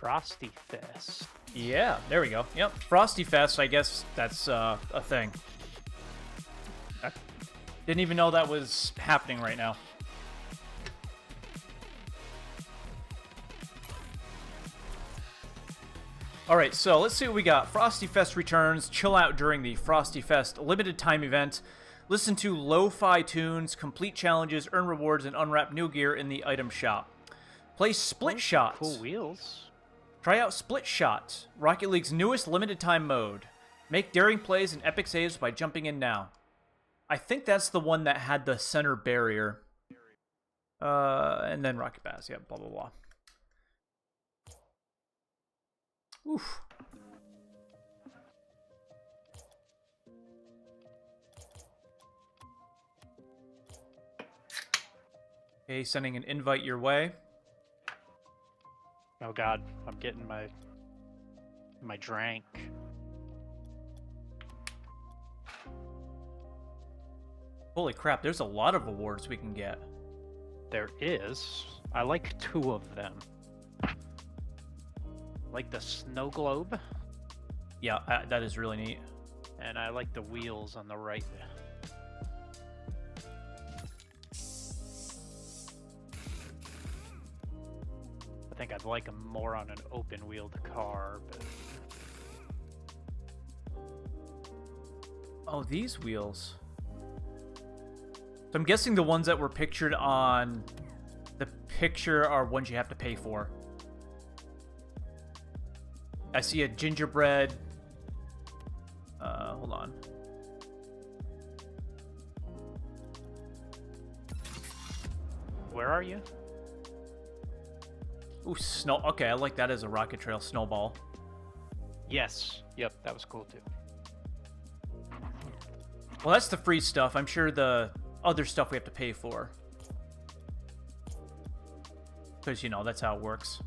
Frosty Fest. Yeah, there we go. Yep, Frosty Fest, I guess that's a thing. I didn't even know that was happening right now. Alright, so let's see what we got. Frosty Fest returns. Chill out during the Frosty Fest limited time event. Listen to lo-fi tunes, complete challenges, earn rewards, and unwrap new gear in the item shop. Play Split Shot. Cool wheels. Try out Split Shot, Rocket League's newest limited time mode. Make daring plays and epic saves by jumping in now. I think that's the one that had the center barrier. And then Rocket Bass, yeah, blah, blah, blah. Oof. Okay, sending an invite your way. Oh god, I'm getting my drink. Holy crap, there's a lot of awards we can get. There is. I like 2 of them. Like the snow globe. Yeah, that is really neat. And I like the wheels on the right. I think I'd like them more on an open-wheeled car, but... Oh, these wheels. So I'm guessing the ones that were pictured on the picture are ones you have to pay for. I see a gingerbread. Hold on. Where are you? Ooh, snow. Okay, I like that as a rocket trail snowball. Yes. Yep, that was cool too. Well, that's the free stuff. I'm sure the other stuff we have to pay for. Because, you know, that's how it works.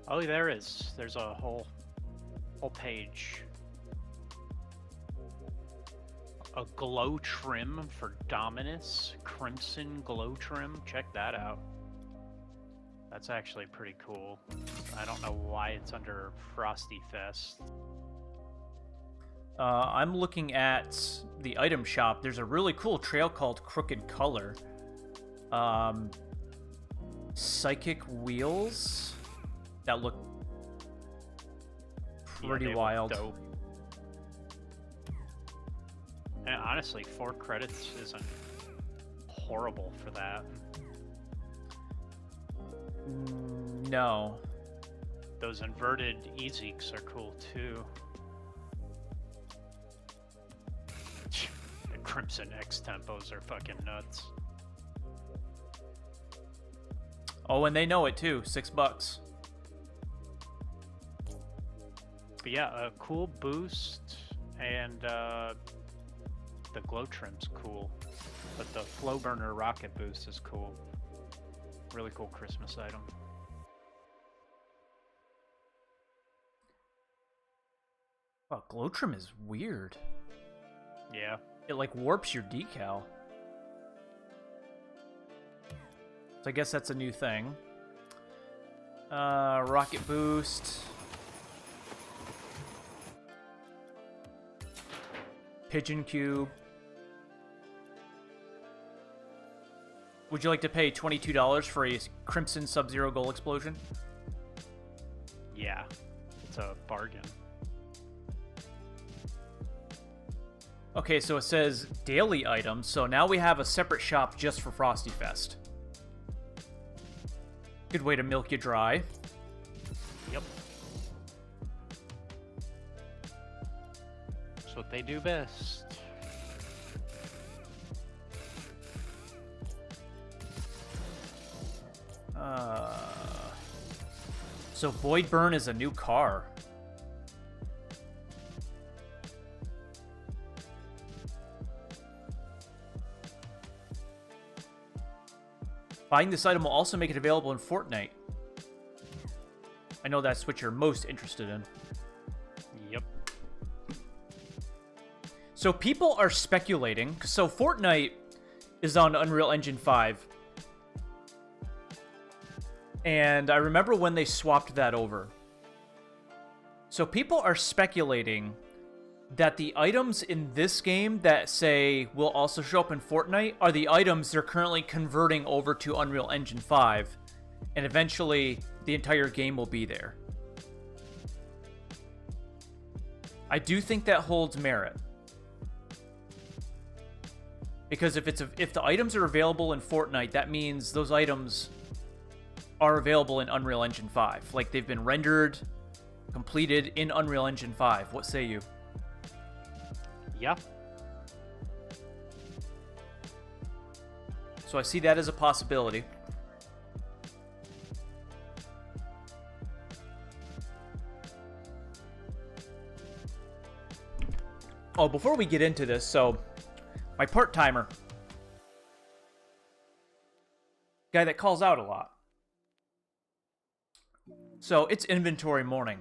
Oh, there is. There's a whole page. A glow trim for Dominus. Crimson glow trim. Check that out. That's actually pretty cool. I don't know why it's under Frosty Fest. I'm looking at the item shop. There's a really cool trail called Crooked Color. Psychic wheels that look pretty wild. Look dope. And honestly, 4 credits isn't horrible for that. No. Those inverted Ezeeks are cool too. The Crimson X tempos are fucking nuts. Oh, and they know it too. $6. But yeah, a cool boost, and the glow trim's cool. But the flow burner rocket boost is cool. Really cool Christmas item. Oh, glow trim is weird. Yeah. It like warps your decal. So I guess that's a new thing. Rocket boost. Pigeon cube. Would you like to pay $22 for a Crimson Sub-Zero Goal Explosion? Yeah. It's a bargain. Okay, so it says daily items, so now we have a separate shop just for Frosty Fest. Good way to milk you dry. Yep. That's what they do best. So Void Burn is a new car. Buying this item will also make it available in Fortnite. I know that's what you're most interested in. Yep. So people are speculating. So Fortnite is on Unreal Engine 5. And I remember when they swapped that over. So people are speculating that the items in this game that say will also show up in Fortnite are the items they're currently converting over to Unreal Engine 5. And eventually, the entire game will be there. I do think that holds merit. Because if the items are available in Fortnite, that means those items are available in Unreal Engine 5. Like, they've been rendered, completed in Unreal Engine 5. What say you? Yeah. So I see that as a possibility. Oh, before we get into this, so my part-timer, guy that calls out a lot. So it's inventory morning.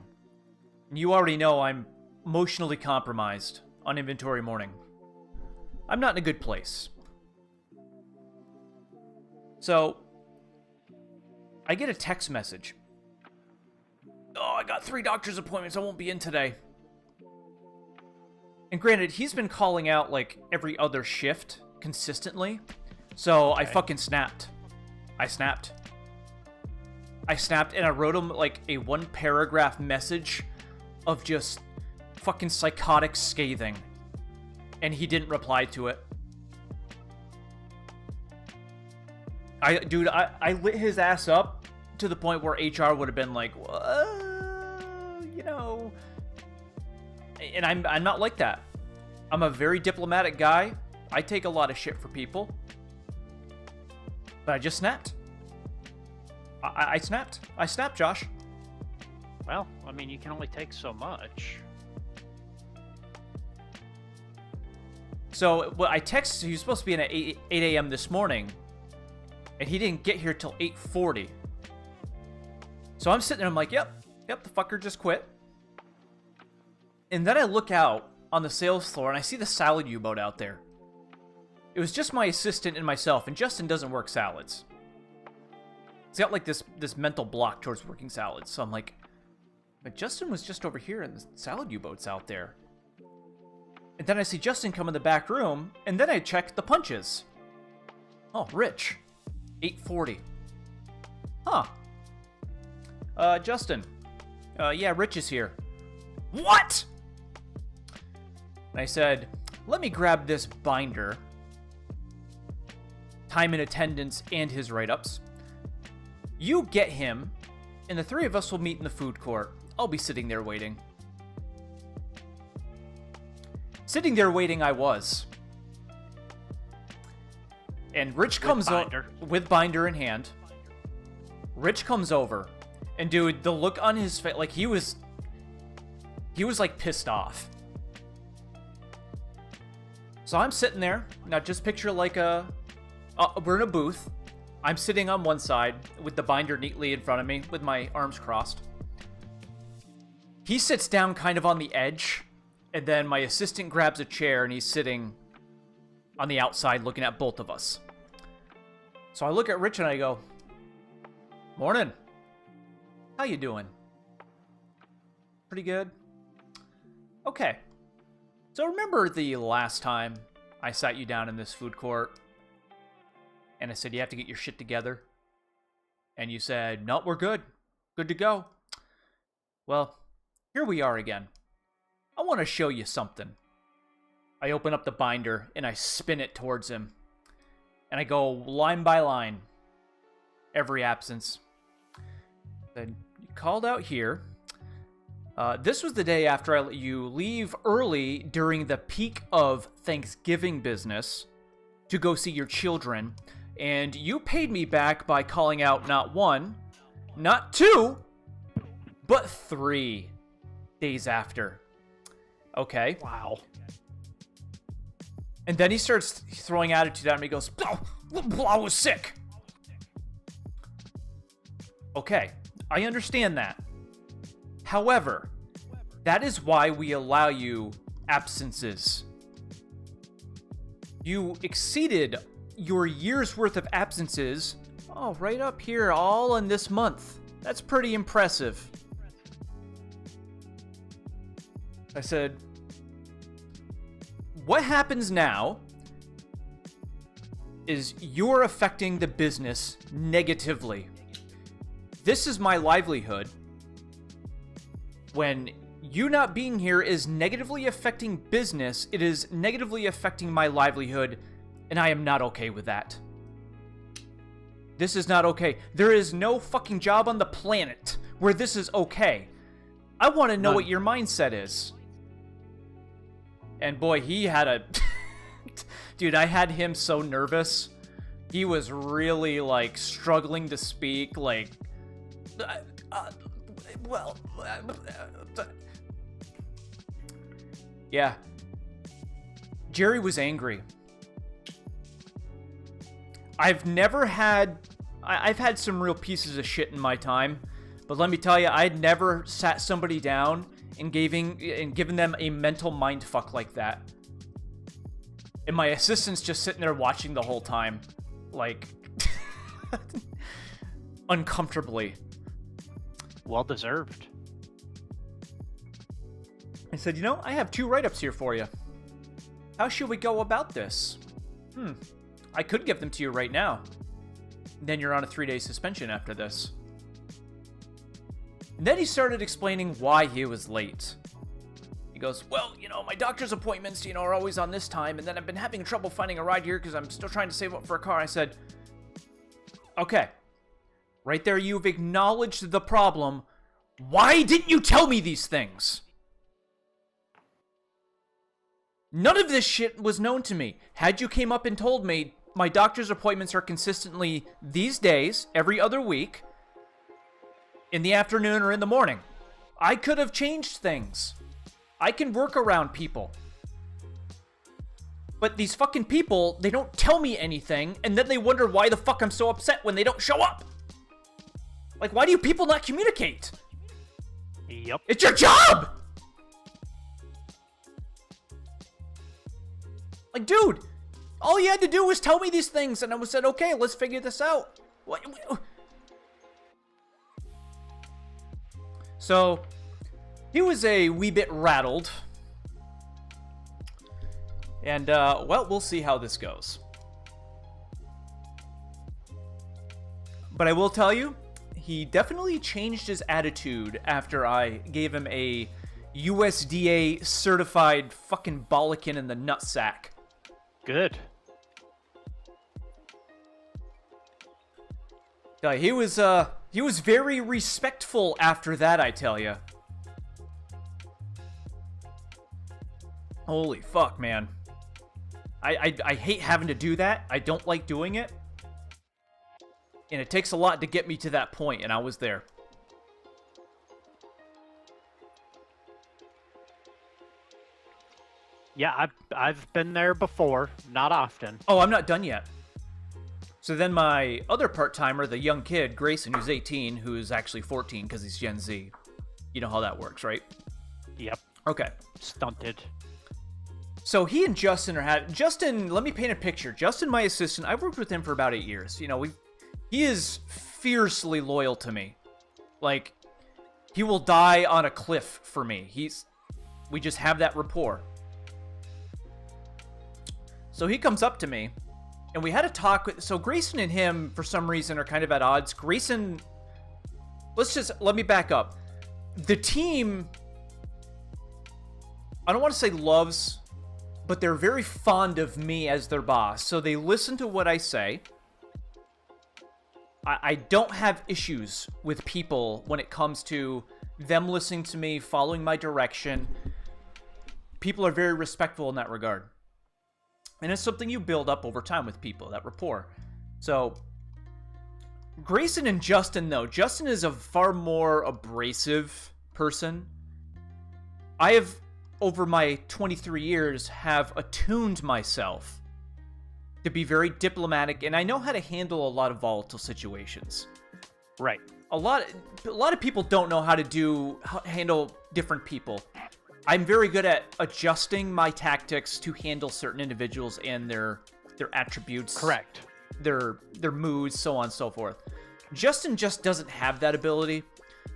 And you already know I'm emotionally compromised on inventory morning. I'm not in a good place. So I get a text message. Oh, I got 3 doctor's appointments. I won't be in today. And granted, he's been calling out like every other shift consistently. So okay. I fucking snapped. I snapped and I wrote him like a 1-paragraph message of just fucking psychotic scathing. And he didn't reply to it. Dude, I lit his ass up to the point where HR would have been like, you know. And I'm not like that. I'm a very diplomatic guy. I take a lot of shit for people. But I just snapped. I snapped. I snapped, Josh. Well, I mean, you can only take so much. So, well, I texted, he was supposed to be in at 8 a.m. this morning, and he didn't get here till 8:40. So I'm sitting there, I'm like, yep, the fucker just quit. And then I look out on the sales floor, and I see the salad U-boat out there. It was just my assistant and myself, and Justin doesn't work salads. He's got like this mental block towards working salads, so I'm like, but Justin was just over here, and the salad U-boat's out there. And then I see Justin come in the back room, and then I check the punches. Oh, Rich. 8:40. Huh. Justin. Yeah, Rich is here. What? And I said, let me grab this binder. Time in attendance and his write-ups. You get him, and the 3 of us will meet in the food court. I'll be sitting there waiting. Sitting there waiting I was. And Rich comes over with binder in hand. Rich comes over. And dude, the look on his face, like he was like pissed off. So I'm sitting there. Now just picture like we're in a booth. I'm sitting on one side with the binder neatly in front of me with my arms crossed. He sits down kind of on the edge, and then my assistant grabs a chair and he's sitting on the outside looking at both of us. So I look at Rich and I go, "Morning. How you doing?" "Pretty good." "Okay. So remember the last time I sat you down in this food court and I said you have to get your shit together? And you said, no, we're good. Good to go. Well, here we are again. I want to show you something." I open up the binder and I spin it towards him. And I go line by line. Every absence. Then you called out here. This was the day after I let you leave early during the peak of Thanksgiving business to go see your children. And you paid me back by calling out not 1, not 2, but 3 days after. Okay. Wow. And then he starts throwing attitude at me. He goes, I was sick. Okay, I understand that. However, that is why we allow you absences. You exceeded your year's worth of absences. Oh, right up here, all in this month. That's pretty impressive. I said, what happens now is you're affecting the business negatively. This is my livelihood. When you not being here is negatively affecting business, it is negatively affecting my livelihood, and I am not okay with that. This is not okay. There is no fucking job on the planet where this is okay. I want to know what your mindset is. And boy, he had a... Dude, I had him so nervous. He was really, like, struggling to speak, like... Yeah. Jerry was angry. I've had some real pieces of shit in my time, but let me tell you, I'd never sat somebody down and given them a mental mindfuck like that. And my assistant's just sitting there watching the whole time, like, uncomfortably. Well deserved. I said, I have 2 write-ups here for you. How should we go about this? I could give them to you right now. Then you're on a 3-day suspension after this. And then he started explaining why he was late. He goes, well, my doctor's appointments, are always on this time, and then I've been having trouble finding a ride here because I'm still trying to save up for a car. I said, okay. Right there, you've acknowledged the problem. Why didn't you tell me these things? None of this shit was known to me. Had you came up and told me my doctor's appointments are consistently these days, every other week, in the afternoon or in the morning, I could have changed things. I can work around people. But these fucking people, they don't tell me anything, and then they wonder why the fuck I'm so upset when they don't show up. Like, why do you people not communicate? Yep. It's your job! Like, dude, all you had to do was tell me these things, and I said, okay, let's figure this out. What? So, he was a wee bit rattled. And, well, we'll see how this goes. But I will tell you, he definitely changed his attitude after I gave him a USDA certified fucking bollikin in the nutsack. Good. He was very respectful after that, I tell you. Holy fuck, man. I hate having to do that. I don't like doing it. And it takes a lot to get me to that point, and I was there. Yeah, I've been there before, not often. Oh, I'm not done yet. So then my other part-timer, the young kid, Grayson, who's 18, who's actually 14 because he's Gen Z. You know how that works, right? Yep. Okay. Stunted. So he and Justin Justin, let me paint a picture. Justin, my assistant, I've worked with him for about 8 years. You know, he is fiercely loyal to me. Like, he will die on a cliff for me. We just have that rapport. So he comes up to me, and we had a talk so Grayson and him, for some reason, are kind of at odds. Grayson, let me back up. The team, I don't want to say loves, but they're very fond of me as their boss. So they listen to what I say. I don't have issues with people when it comes to them listening to me, following my direction. People are very respectful in that regard. And it's something you build up over time with people, that rapport. So, Grayson and Justin, though. Justin is a far more abrasive person. I have, over my 23 years, have attuned myself to be very diplomatic, and I know how to handle a lot of volatile situations. Right. A lot of people don't know how to handle different people. I'm very good at adjusting my tactics to handle certain individuals and their attributes. Correct. Their moods, so on and so forth. Justin just doesn't have that ability.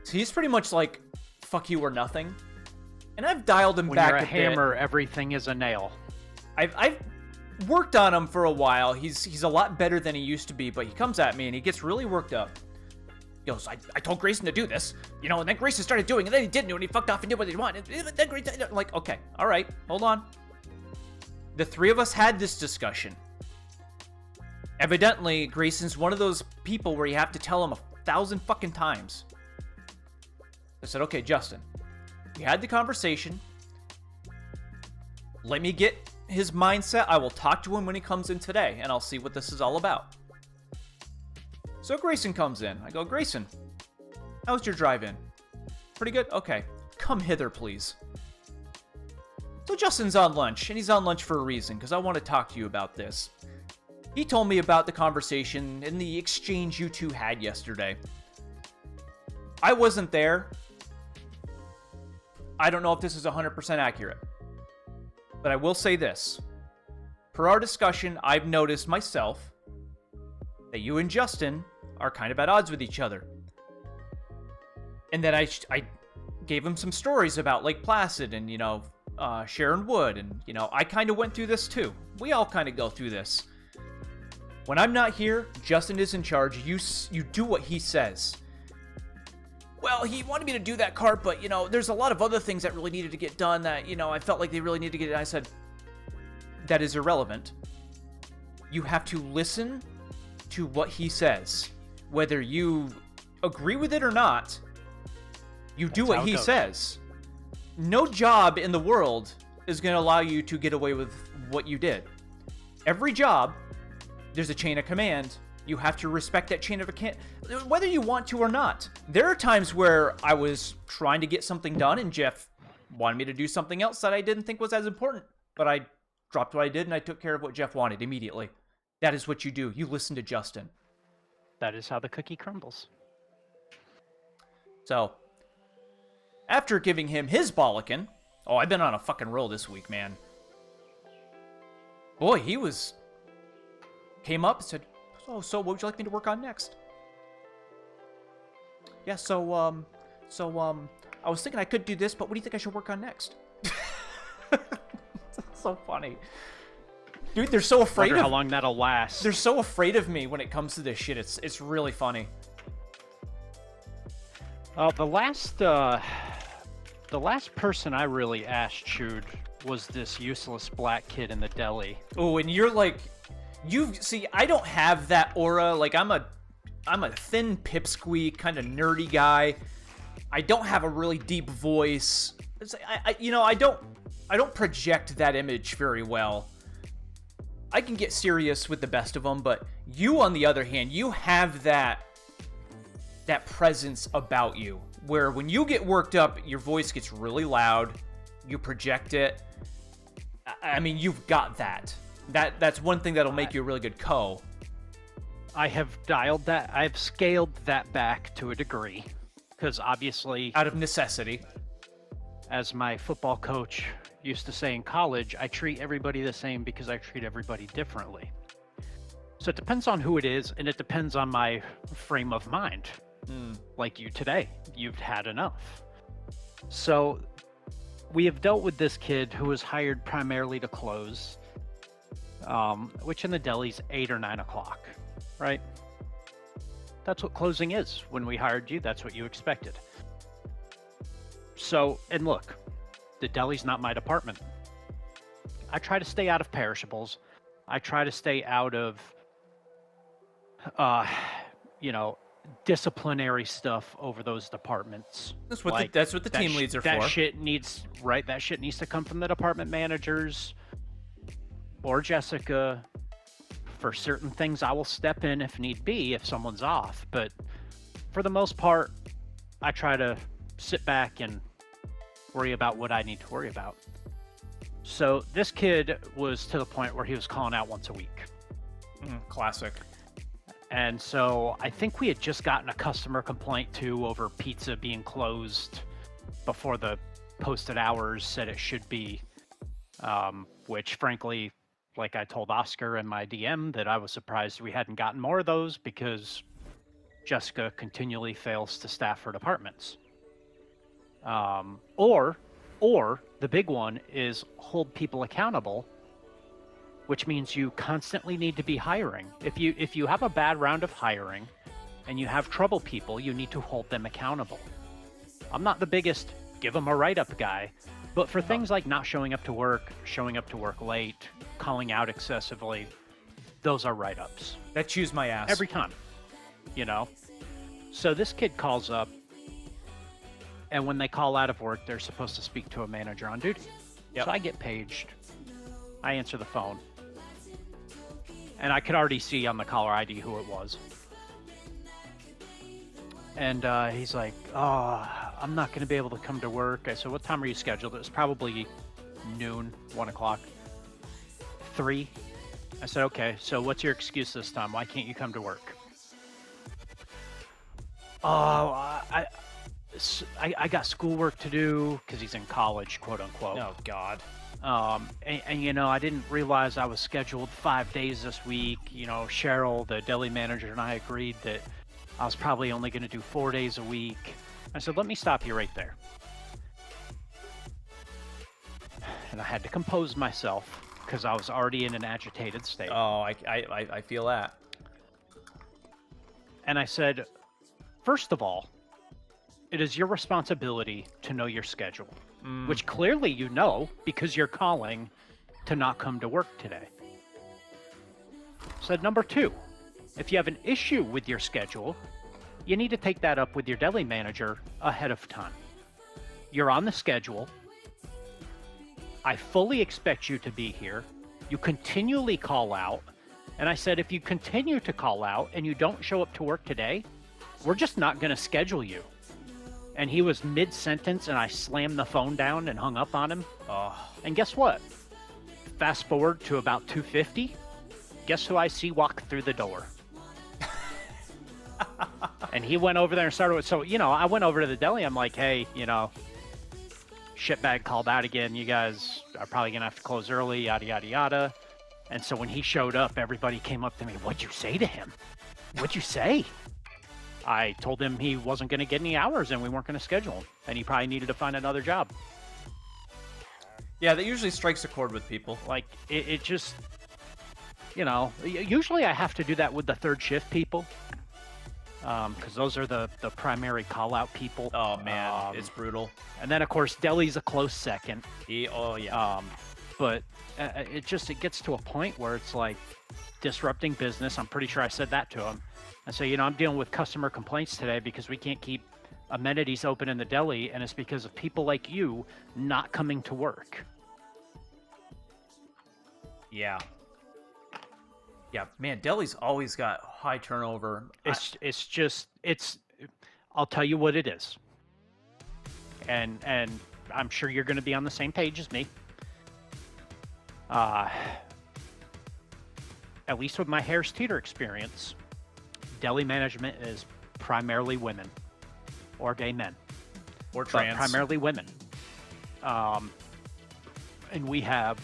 So he's pretty much like, fuck you or nothing. And I've dialed him back a bit. When you're a hammer, everything is a nail. I've worked on him for a while. He's a lot better than he used to be, but he comes at me and he gets really worked up. He goes, I told Grayson to do this, you know, and then Grayson started doing it, and then he didn't do it, and he fucked off and did what he wanted. Then Grayson, like, okay, all right, hold on. The three of us had this discussion. Evidently, Grayson's one of those people where you have to tell him 1,000 fucking times. I said, okay, Justin, we had the conversation. Let me get his mindset. I will talk to him when he comes in today, and I'll see what this is all about. So Grayson comes in. I go, Grayson, how's your drive in? Pretty good? Okay. Come hither, please. So Justin's on lunch, and he's on lunch for a reason, because I want to talk to you about this. He told me about the conversation and the exchange you two had yesterday. I wasn't there. I don't know if this is 100% accurate. But I will say this. Per our discussion, I've noticed myself that you and Justin are kind of at odds with each other. And then I gave him some stories about Lake Placid and, you know, Sharon Wood. And, you know, I kind of went through this too. We all kind of go through this. When I'm not here, Justin is in charge. You do what he says. Well, he wanted me to do that cart, but, you know, there's a lot of other things that really needed to get done that, you know, I felt like they really needed to get it. I said, that is irrelevant. You have to listen to what he says. Whether you agree with it or not, you do what he says. No job in the world is going to allow you to get away with what you did. Every job, there's a chain of command. You have to respect that chain of command, whether you want to or not. There are times where I was trying to get something done and Jeff wanted me to do something else that I didn't think was as important. But I dropped what I did and I took care of what Jeff wanted immediately. That is what you do. You listen to Justin. That is how the cookie crumbles. So, after giving him his bollocking, oh, I've been on a fucking roll this week, man. Boy, he came up and said, oh, so what would you like me to work on next? Yeah, so I was thinking I could do this, but what do you think I should work on next? It's so funny. Dude, they're so afraid of how long that'll last. They're so afraid of me when it comes to this shit. It's really funny. The last person I really ass chewed was this useless black kid in the deli. Oh, and you're like, see, I don't have that aura. Like, I'm a thin pipsqueak, kind of nerdy guy. I don't have a really deep voice. I don't project that image very well. I can get serious with the best of them, but you, on the other hand, you have that presence about you, where when you get worked up, your voice gets really loud. You project it. I mean, you've got that. That's one thing that'll make you a really good co. I have dialed that. I've scaled that back to a degree, because obviously, Out of necessity. as my football coach used to say in college, I treat everybody the same because I treat everybody differently. So it depends on who it is, and it depends on my frame of mind. Like you today, you've had enough. So we have dealt with this kid who was hired primarily to close, which in the deli's 8 or 9 o'clock, right? That's what closing is. When we hired you, that's what you expected. So, and look, the deli's not my department. I try to stay out of perishables. I try to stay out of, disciplinary stuff over those departments. That's what the team leads are that for. That shit needs to come from the department managers or Jessica. For certain things, I will step in if need be if someone's off. But for the most part, I try to sit back and worry about what I need to worry about. So this kid was to the point where he was calling out once a week. Classic. And so I think we had just gotten a customer complaint too over pizza being closed before the posted hours said it should be, which frankly, like I told Oscar in my DM, that I was surprised we hadn't gotten more of those because Jessica continually fails to staff her departments. Or the big one is hold people accountable, which means you constantly need to be hiring. If you have a bad round of hiring and you have trouble people, you need to hold them accountable. I'm not the biggest give them a write-up guy, but for things like not showing up to work late, calling out excessively, those are write-ups. That chews my ass. Every time, So this kid calls up, and when they call out of work, they're supposed to speak to a manager on duty. Yep. So I get paged. I answer the phone. And I could already see on the caller ID who it was. And he's like, "Oh, I'm not going to be able to come to work." I said, "What time are you scheduled?" It was probably noon, 1 o'clock. 3. I said, "Okay, so what's your excuse this time? Why can't you come to work?" "Oh, I got schoolwork to do," because he's in college, quote unquote. Oh, God. And I didn't realize I was scheduled 5 days this week. Cheryl, the deli manager, and I agreed that I was probably only going to do 4 days a week. I said, "Let me stop you right there." And I had to compose myself because I was already in an agitated state. Oh, I feel that. And I said, "First of all, it is your responsibility to know your schedule, which clearly you know because you're calling to not come to work today." Said, "Number 2, if you have an issue with your schedule, you need to take that up with your deli manager ahead of time. You're on the schedule. I fully expect you to be here. You continually call out." And I said, "If you continue to call out and you don't show up to work today, we're just not going to schedule you." And he was mid-sentence, and I slammed the phone down and hung up on him. And guess what? Fast forward to about 2:50. Guess who I see walk through the door? And he went over there and started with, so, I went over to the deli. I'm like, "Hey, shitbag called out again. You guys are probably going to have to close early, yada, yada, yada." And so when he showed up, everybody came up to me. "What'd you say to him? What'd you say?" I told him he wasn't going to get any hours and we weren't going to schedule him. And he probably needed to find another job. Yeah, that usually strikes a chord with people. Like, it just, usually I have to do that with the third shift people. Because those are the primary call-out people. Oh, man, it's brutal. And then, of course, deli's a close second. Oh, yeah. But it gets to a point where it's like disrupting business. I'm pretty sure I said that to him. I say, "I'm dealing with customer complaints today because we can't keep amenities open in the deli, and it's because of people like you not coming to work." Yeah. Yeah, man, deli's always got high turnover. I'll tell you what it is. And I'm sure you're going to be on the same page as me. At least with my Harris Teeter experience, deli management is primarily women or gay men. Or But trans. primarily women. And we have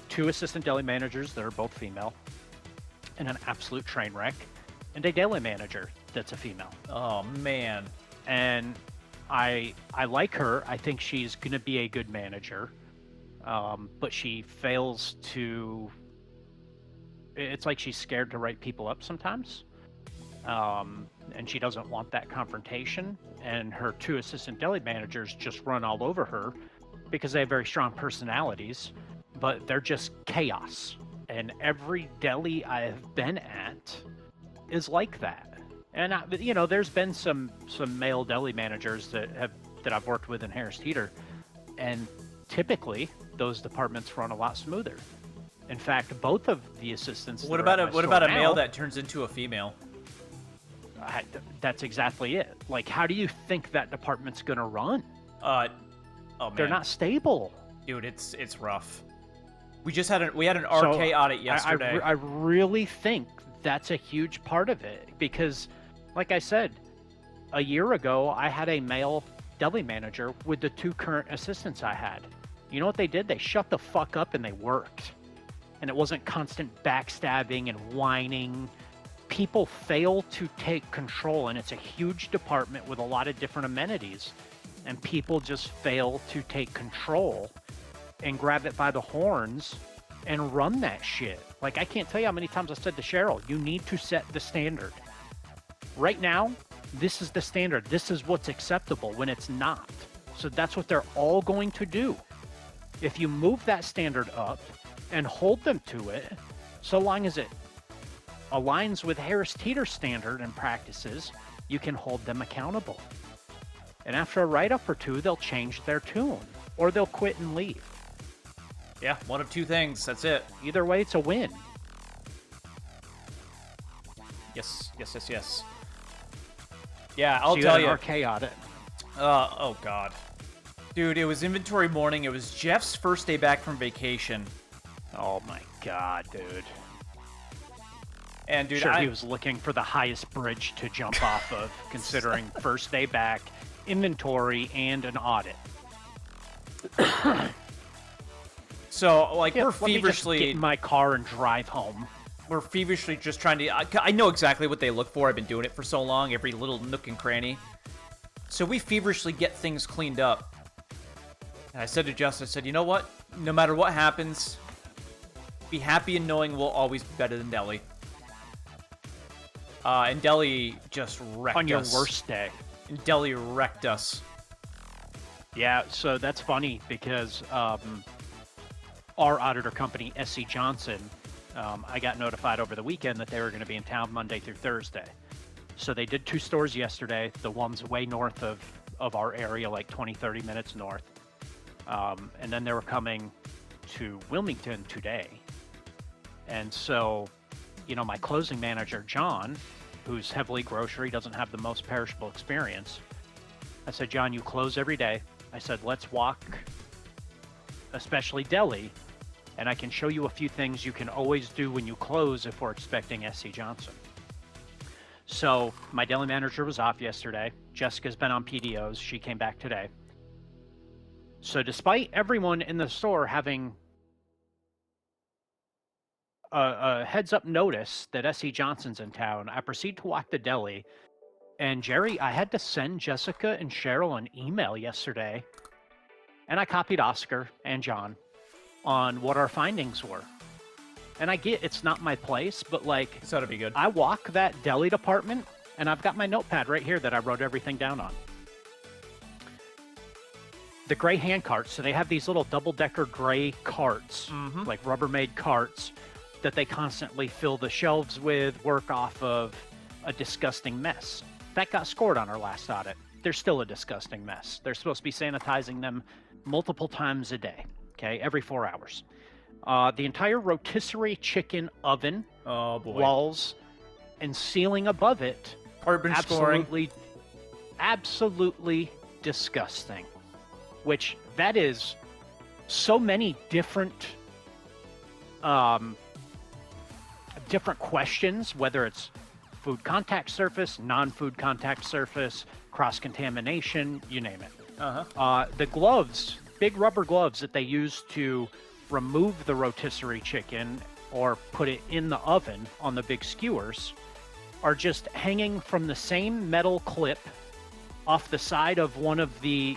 2 assistant deli managers that are both female, and an absolute train wreck, and a deli manager that's a female. Oh, man. And I like her. I think she's going to be a good manager, but she fails to... It's like she's scared to write people up sometimes, and she doesn't want that confrontation, and her 2 assistant deli managers just run all over her because they have very strong personalities, but they're just chaos. And every deli I've been at is like that. And there's been some male deli managers that I've worked with in Harris Teeter, and typically those departments run a lot smoother. In fact, both of the assistants. What about a male that turns into a female? That's exactly it. Like, how do you think that department's gonna run? Oh man, They're not stable, dude. It's rough. We had an RK audit yesterday. I really think that's a huge part of it, because, like I said, a year ago I had a male deli manager with the 2 current assistants I had. You know what they did? They shut the fuck up and they worked. And it wasn't constant backstabbing and whining. People fail to take control, and it's a huge department with a lot of different amenities. And people just fail to take control and grab it by the horns and run that shit. Like, I can't tell you how many times I said to Cheryl, you need to set the standard. Right now, this is the standard. This is what's acceptable when it's not. So that's what they're all going to do. If you move that standard up and hold them to it, so long as it aligns with Harris Teeter standard and practices, you can hold them accountable. And after a write-up or 2, they'll change their tune, or they'll quit and leave. Yeah, one of 2 things. That's it. Either way, it's a win. Yes. Yeah, I'll so tell you. you. RK audit. Oh god, dude, it was inventory morning. It was Jeff's first day back from vacation. Oh my god, dude. And dude, Sure, he was looking for the highest bridge to jump off of, considering first day back, inventory, and an audit. So, like, Yeah, we're let me just feverishly get in my car and drive home. We're feverishly just trying to... I know exactly what they look for. I've been doing it for so long, every little nook and cranny. So we feverishly get things cleaned up. And I said to Justin, I said, you know what? No matter what happens, be happy in knowing we'll always be better than Deli. And Deli just wrecked us. On your worst day. And Deli wrecked us. Yeah, so that's funny because our auditor company, SC Johnson, I got notified over the weekend that they were going to be in town Monday through Thursday. So they did 2 stores yesterday. The one's way north of our area, like 20, 30 minutes north. And then they were coming to Wilmington today. And so, you know, my closing manager, John, who's heavily grocery, doesn't have the most perishable experience. I said, John, you close every day. I said, let's walk, especially deli, and I can show you a few things you can always do when you close if we're expecting SC Johnson. So my deli manager was off yesterday. Jessica's been on PDOs. She came back today. So despite everyone in the store having a heads-up notice that SC Johnson's in town, I proceed to walk the deli. And Jerry, I had to send Jessica and Cheryl an email yesterday, and I copied Oscar and John on what our findings were. And I get it's not my place, but like, This ought to be good. I walk that deli department, and I've got my notepad right here that I wrote everything down on. The gray hand carts, so they have these little double-decker gray carts, like Rubbermaid carts, that they constantly fill the shelves with, work off of. A disgusting mess. That got scored on our last audit. They're still a disgusting mess. They're supposed to be sanitizing them multiple times a day, okay, every 4 hours. The entire rotisserie chicken oven, Oh boy. walls, and ceiling above it, Carbon scoring. absolutely disgusting. Which, that is so many different different questions, whether it's food contact surface, non-food contact surface, cross-contamination, you name it. The gloves, big rubber gloves that they use to remove the rotisserie chicken or put it in the oven on the big skewers, are just hanging from the same metal clip off the side of one of the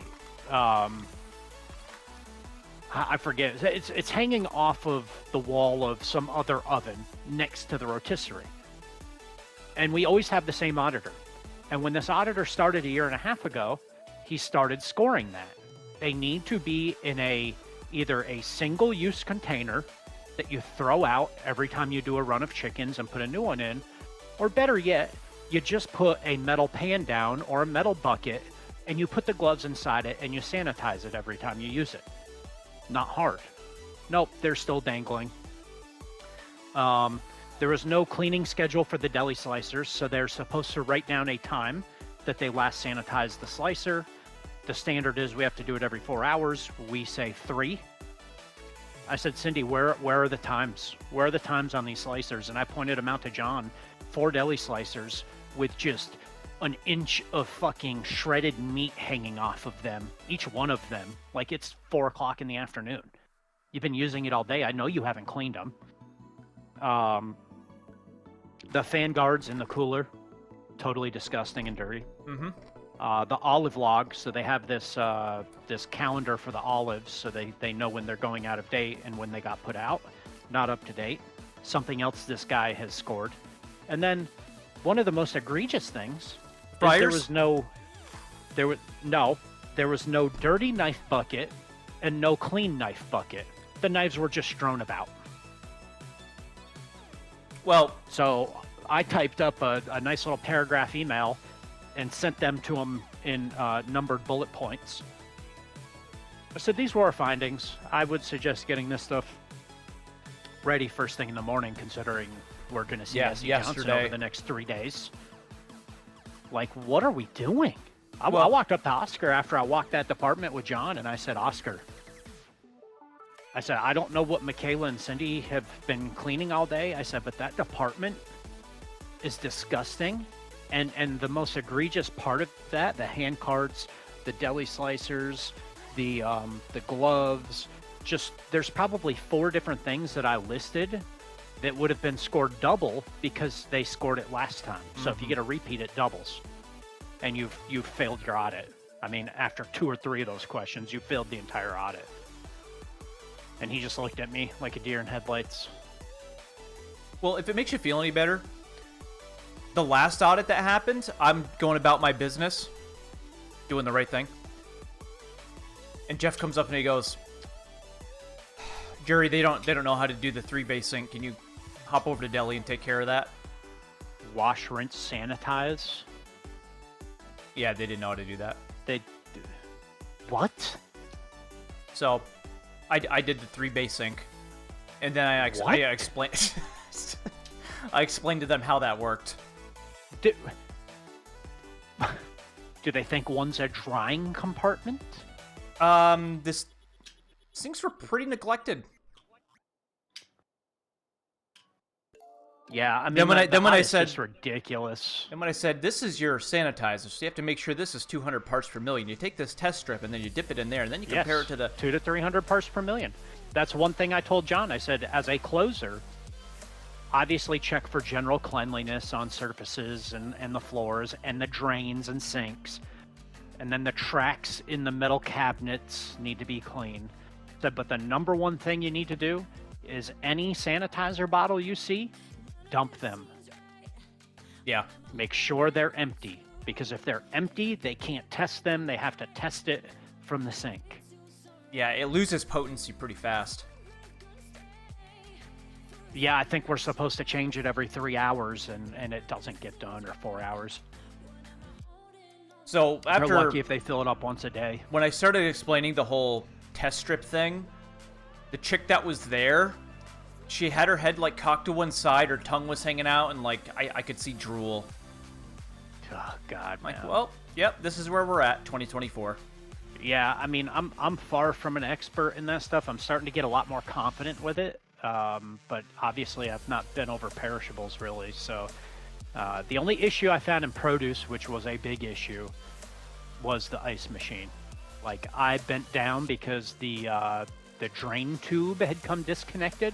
I forget. It's hanging off of the wall of some other oven next to the rotisserie. And we always have the same auditor. And when this auditor started a year and a half ago, he started scoring that. They need to be in either a single-use container that you throw out every time you do a run of chickens and put a new one in, or better yet, you just put a metal pan down or a metal bucket and you put the gloves inside it and you sanitize it every time you use it. Not hard. Nope, they're still dangling. There was no cleaning schedule for the deli slicers, so they're supposed to write down a time that they last sanitized the slicer. The standard is we have to do it every 4 hours. We say 3. I said, Cindy, where are the times? Where are the times on these slicers? And I pointed them out to John. 4 deli slicers with just an inch of fucking shredded meat hanging off of them, each one of them, like it's 4 o'clock in the afternoon. You've been using it all day. I know you haven't cleaned them. The fan guards in the cooler, totally disgusting and dirty. The olive log, so they have this this calendar for the olives, so they know when they're going out of date and when they got put out. Not up to date. Something else this guy has scored. And then one of the most egregious things is there was no dirty knife bucket and no clean knife bucket. The knives were just strewn about. Well, so I typed up a nice little paragraph email and sent them to him in numbered bullet points. I said, these were our findings. I would suggest getting this stuff ready first thing in the morning, considering we're going to see Essie Johnson over the next 3 days. Like, what are we doing? I walked up to Oscar after I walked that department with John, and I said, Oscar, I said, I don't know what Michaela and Cindy have been cleaning all day. I said, but that department is disgusting. And the most egregious part of that, the hand carts, the deli slicers, the gloves, just there's probably 4 different things that I listed that would have been scored double because they scored it last time. So if you get a repeat, it doubles. And you've failed your audit. I mean, after 2 or 3 of those questions, you failed the entire audit. And he just looked at me like a deer in headlights. Well, if it makes you feel any better, the last audit that happened, I'm going about my business, doing the right thing. And Jeff comes up and he goes, Jerry, they don't know how to do the 3-bay sync. Can you hop over to deli and take care of that? Wash, rinse, sanitize. Yeah, they didn't know how to do that. What? So, I did the 3-bay sync, and then I explained. I explained to them how that worked. Do they think one's a drying compartment? These sinks were pretty neglected. Yeah, I mean, then when I said it's ridiculous. And when I said this is your sanitizer, so you have to make sure this is 200 parts per million. You take this test strip and then you dip it in there, and then you compare it to the 200 to 300 parts per million. That's one thing I told John. I said, as a closer, obviously check for general cleanliness on surfaces and the floors and the drains and sinks, and then the tracks in the metal cabinets need to be clean. But the number one thing you need to do is any sanitizer bottle you see, dump them. Yeah. Make sure they're empty, because if they're empty, they can't test them. They have to test it from the sink. Yeah, it loses potency pretty fast. Yeah, I think we're supposed to change it every 3 hours, and it doesn't get done, or 4 hours. So after, they're lucky if they fill it up once a day. When I started explaining the whole test strip thing, the chick that was there, she had her head like cocked to one side, her tongue was hanging out, and like I could see drool. Oh God, I'm like, man. well, yep, this is where we're at, 2024. Yeah, I mean, I'm far from an expert in that stuff. I'm starting to get a lot more confident with it. but obviously I've not been over perishables really. So the only issue I found in produce, which was a big issue, was the ice machine. Like, I bent down because the drain tube had come disconnected.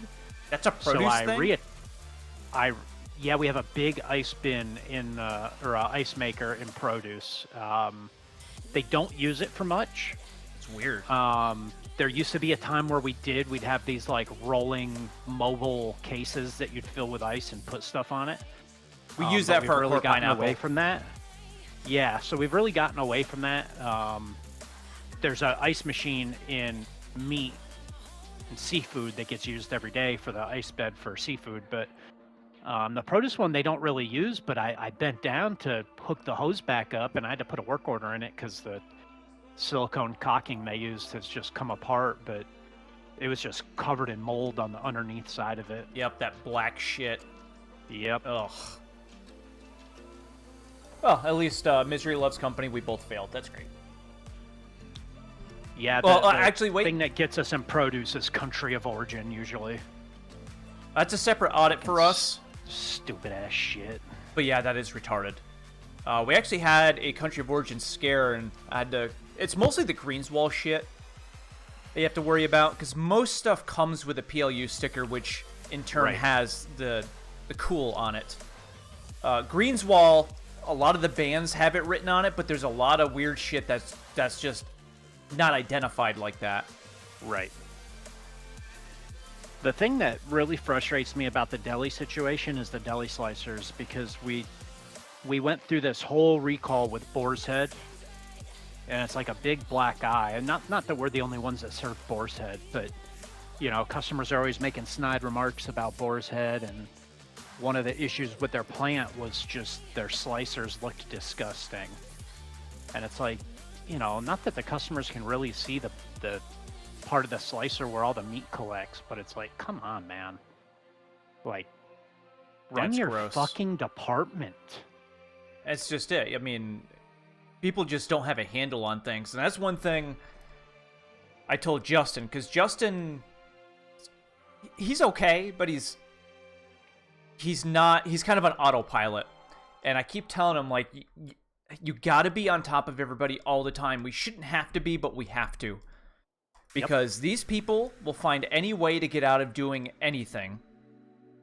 That's a produce thing? Yeah, we have a big ice bin in or ice maker in produce. They don't use it for much. It's weird. There used to be a time where we'd have these like rolling mobile cases that you'd fill with ice and put stuff on it. We use that for really gotten pineapple. away from that. Yeah, so we've really gotten away from that. There's an ice machine in meat and seafood that gets used every day for the ice bed for seafood, but the produce one they don't really use. But I bent down to hook the hose back up, and I had to put a work order in it because the silicone caulking they used has just come apart, but it was just covered in mold on the underneath side of it. Yep, that black shit. Yep. Ugh. Well, at least Misery Loves Company, we both failed. That's great. Yeah, well, the actually, wait. thing that gets us in produce is country of origin, usually. That's a separate audit for us. Stupid ass shit. But yeah, that is retarded. We actually had a country of origin scare, and I had to... It's mostly the Greenswall shit that you have to worry about, because most stuff comes with a PLU sticker, which in turn has the cool on it. Greenswall, a lot of the bands have it written on it, but there's a lot of weird shit that's just not identified like that. Right. The thing that really frustrates me about the deli situation is the deli slicers, because we went through this whole recall with Boar's Head, and it's like a big black eye. And not that we're the only ones that serve Boar's Head, but you know, customers are always making snide remarks about Boar's Head, and one of the issues with their plant was just their slicers looked disgusting. And it's like, you know, not that the customers can really see the part of the slicer where all the meat collects, but it's like, come on, man. Like, run That's your gross. fucking department. That's just it. I mean, people just don't have a handle on things. And that's one thing I told Justin, because Justin, he's okay, but he's kind of an autopilot. And I keep telling him, like, you gotta be on top of everybody all the time. We shouldn't have to be, but we have to. Because these people will find any way to get out of doing anything.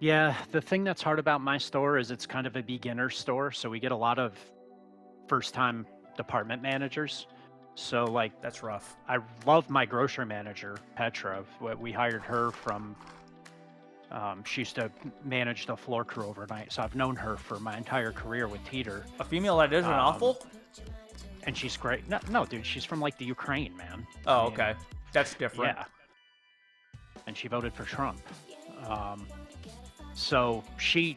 Yeah, the thing that's hard about my store is it's kind of a beginner store, so we get a lot of first-time department managers. So, like, that's rough. I love my grocery manager, Petra. We hired her from... she used to manage the floor crew overnight, so I've known her for my entire career with Teeter. A female that isn't awful? And she's great. No, dude, she's from, like, the Ukraine, man. Oh, okay. That's different. Yeah. And she voted for Trump. So the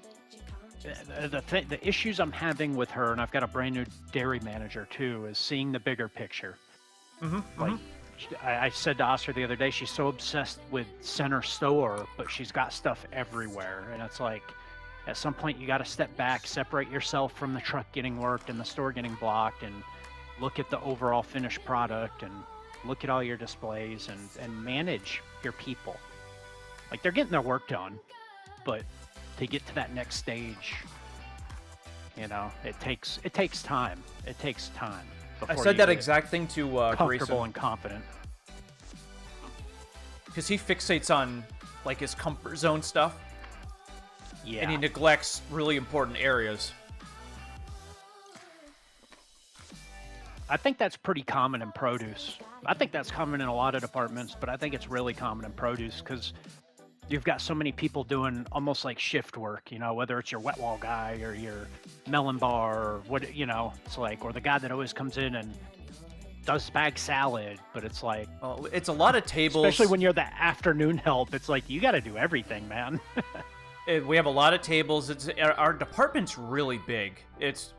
issues I'm having with her, and I've got a brand new dairy manager too, is seeing the bigger picture. Like, I said to Oscar the other day, she's so obsessed with center store, but she's got stuff everywhere. And it's like, at some point you got to step back, separate yourself from the truck getting worked and the store getting blocked, and look at the overall finished product, and look at all your displays, and manage your people. Like, they're getting their work done, but to get to that next stage, you know, it takes time. It takes time. I said that exact thing to comfortable Grayson. and confident. Because he fixates on, like, his comfort zone stuff. Yeah. And he neglects really important areas. I think that's pretty common in produce. I think that's common in a lot of departments, but I think it's really common in produce because you've got so many people doing almost like shift work, you know, whether it's your wet wall guy or your melon bar or what, you know, it's like, or the guy that always comes in and does bag salad, but it's like, well, it's a lot of tables. Especially when you're the afternoon help, it's like, you got to do everything, man. We have a lot of tables. Our department's really big. It's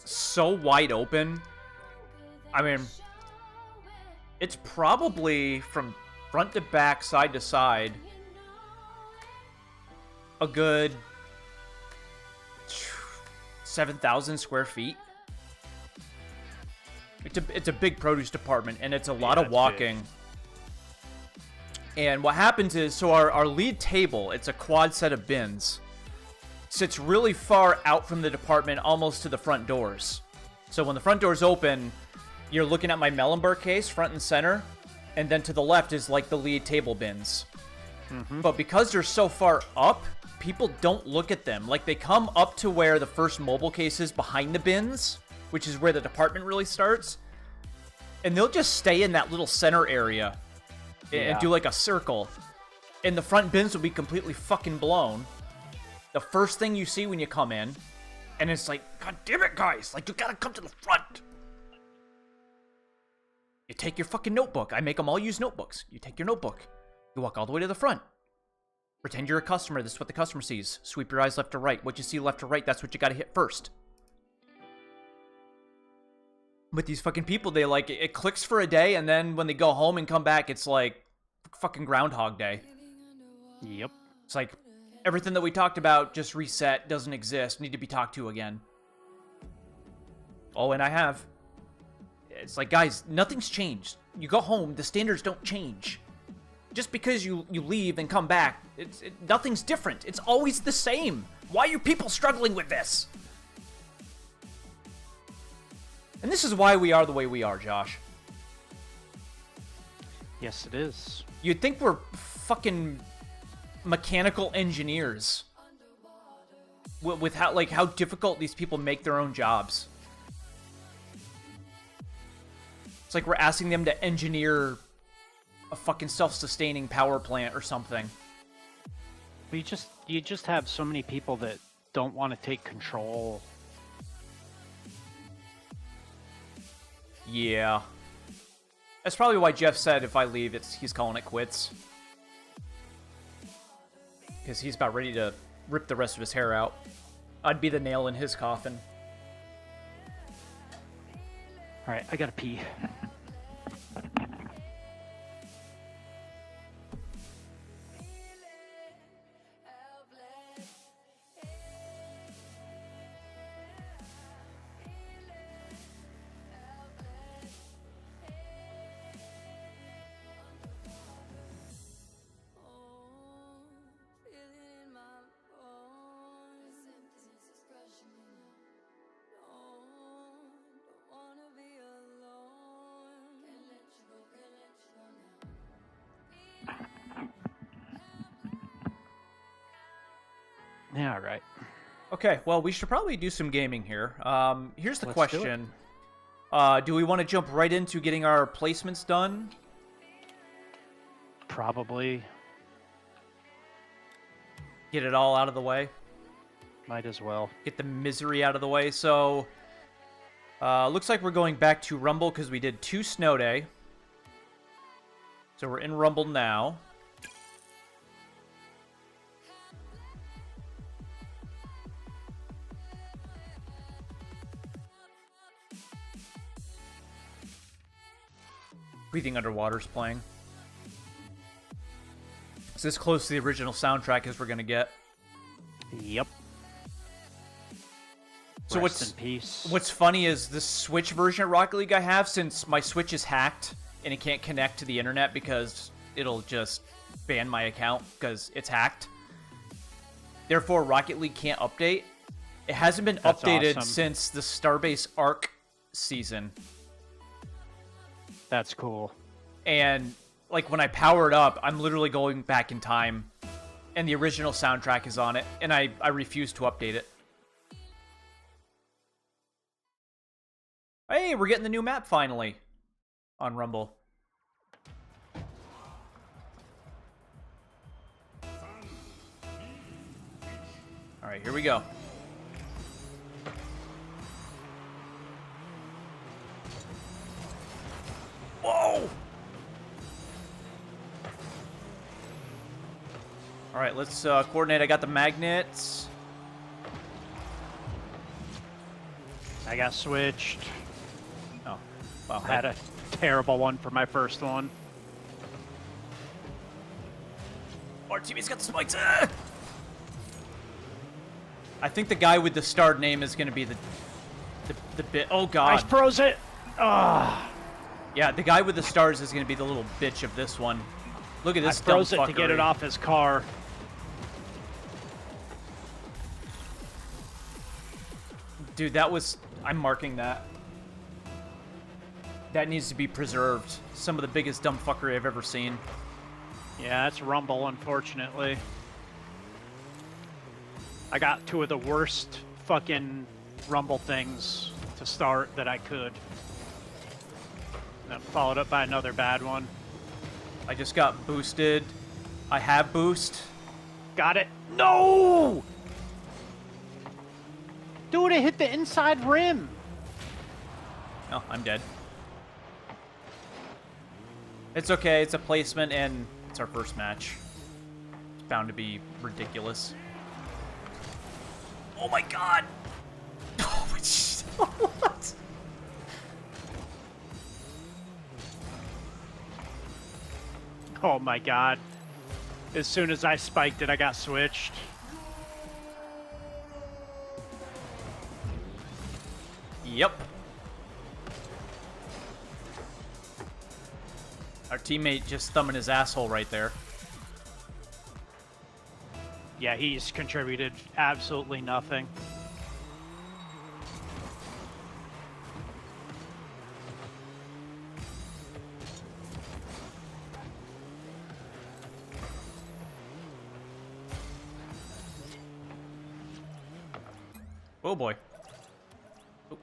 so wide open. I mean, it's probably from front to back, side to side, a good 7,000 square feet. It's a big produce department, and it's a lot of walking. And what happens is, so our lead table, it's a quad set of bins, sits really far out from the department, almost to the front doors. So when the front doors open, you're looking at my Mellenberg case, front and center, and then to the left is like the lead table bins. But because they're so far up, people don't look at them. Like, they come up to where the first mobile case is behind the bins, which is where the department really starts, and they'll just stay in that little center area and do like a circle. And the front bins will be completely fucking blown. The first thing you see when you come in, and it's like, God damn it, guys! Like, you gotta come to the front! You take your fucking notebook. I make them all use notebooks. You take your notebook. You walk all the way to the front. Pretend you're a customer. This is what the customer sees. Sweep your eyes left to right. What you see left to right, that's what you gotta hit first. But these fucking people, they like, it clicks for a day, and then when they go home and come back, it's like fucking Groundhog Day. Yep. It's like, everything that we talked about just reset, doesn't exist, need to be talked to again. Oh, and I have. It's like, guys, nothing's changed. You go home, the standards don't change. Just because you leave and come back, nothing's different. It's always the same. Why are people struggling with this? And this is why we are the way we are, Josh. Yes, it is. You'd think we're fucking mechanical engineers. With how difficult these people make their own jobs. It's like we're asking them to engineer a fucking self-sustaining power plant or something. You just have so many people that don't want to take control. Yeah. That's probably why Jeff said if I leave, he's calling it quits. Because he's about ready to rip the rest of his hair out. I'd be the nail in his coffin. Alright, I gotta pee. Yeah, all right. Okay, well, we should probably do some gaming here. Here's the Let's question. Do we want to jump right into getting our placements done? Probably. Get it all out of the way? Might as well. Get the misery out of the way. So, looks like we're going back to Rumble because we did 2 Snow Day. So we're in Rumble now. Breathing Underwater's playing. It's as close to the original soundtrack as we're gonna get. Yep. So Rest in peace. What's funny is the Switch version of Rocket League I have, since my Switch is hacked and it can't connect to the internet because it'll just ban my account because it's hacked. Therefore, Rocket League can't update. It hasn't been That's updated awesome. since the Starbase Arc season. That's cool. And like when I power it up, I'm literally going back in time and the original soundtrack is on it, and I refuse to update it. Hey, we're getting the new map finally on Rumble. Alright, here we go. Whoa! Alright, let's coordinate. I got the magnets. I got switched. Oh, well, I had a terrible one for my first one. Our teammate's got the spikes. Ah! I think the guy with the starred name is going to be the bit. Oh god. I froze it. Ah. Yeah, the guy with the stars is going to be the little bitch of this one. Look at I this dumb froze it to get it fuckery. off his car. Dude, that was... I'm marking that. That needs to be preserved. Some of the biggest dumb fuckery I've ever seen. Yeah, that's Rumble, unfortunately. I got two of the worst fucking Rumble things to start that I could. Then followed up by another bad one. I just got boosted. I have boost. Got it. No! Dude, it hit the inside rim. Oh, I'm dead. It's okay. It's a placement, and it's our first match. It's bound to be ridiculous. Oh my god! Oh my what? Oh my god. As soon as I spiked it, I got switched. Yep. Our teammate just thumbing his asshole right there. Yeah, he's contributed absolutely nothing. Oh boy. Oh.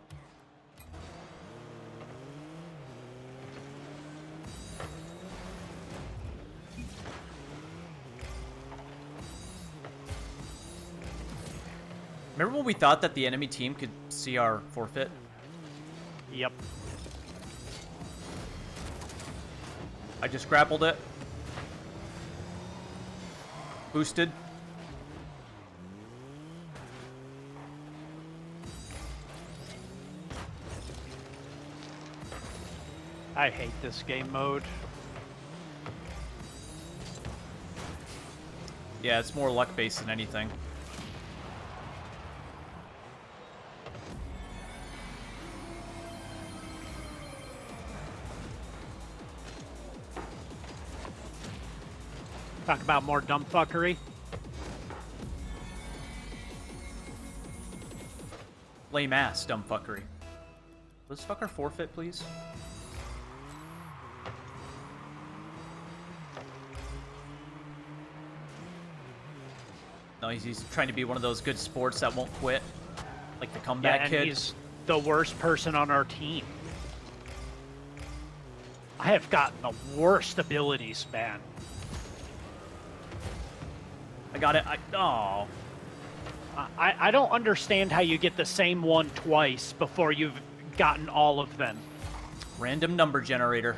Remember when we thought that the enemy team could see our forfeit? Yep. I just grappled it. Boosted. I hate this game mode. Yeah, it's more luck-based than anything. Talk about more dumb fuckery. Lame ass, dumb fuckery. Let's fuck our forfeit, please. No, he's trying to be one of those good sports that won't quit. Like the comeback Yeah, and kid. he's the worst person on our team. I have gotten the worst abilities, man. I got it. Oh. I don't understand how you get the same one twice before you've gotten all of them. Random number generator.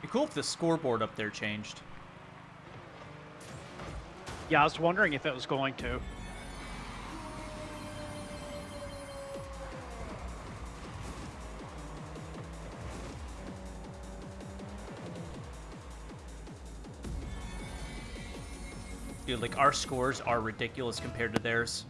Be cool if the scoreboard up there changed. Yeah, I was wondering if it was going to. Dude, like, our scores are ridiculous compared to theirs.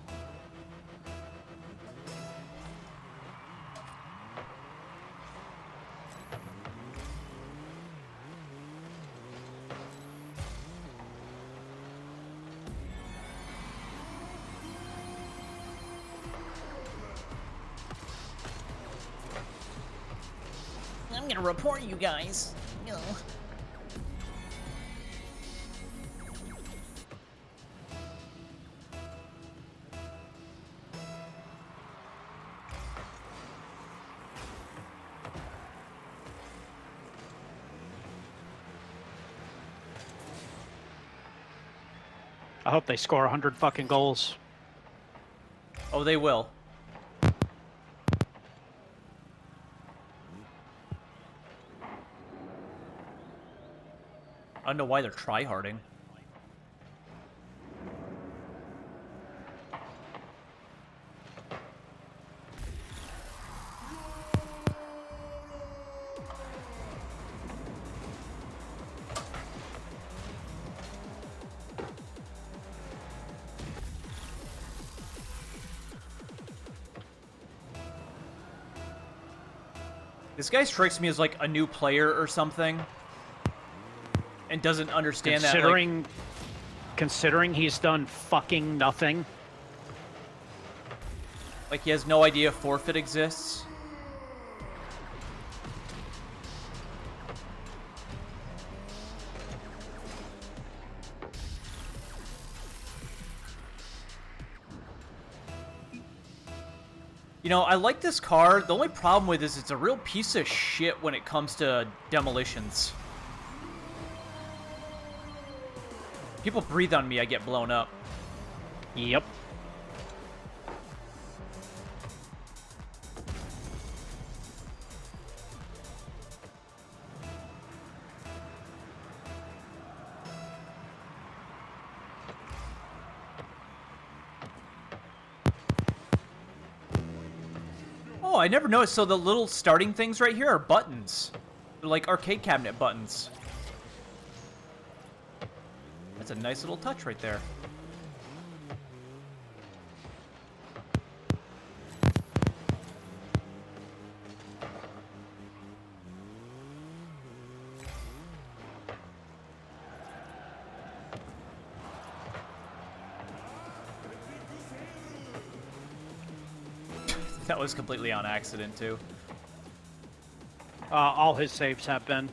I'm gonna report you guys. You know. I hope they score 100 fucking goals. Oh, they will. I don't know why they're tryharding. This guy strikes me as like a new player or something, and doesn't understand that. Considering he's done fucking nothing. Like he has no idea forfeit exists. You know, I like this car. The only problem with it is it's a real piece of shit when it comes to demolitions. People breathe on me, I get blown up. Yep. Oh, I never noticed. So the little starting things right here are buttons. They're like arcade cabinet buttons. That's a nice little touch right there. That was completely on accident, too. All his saves have been.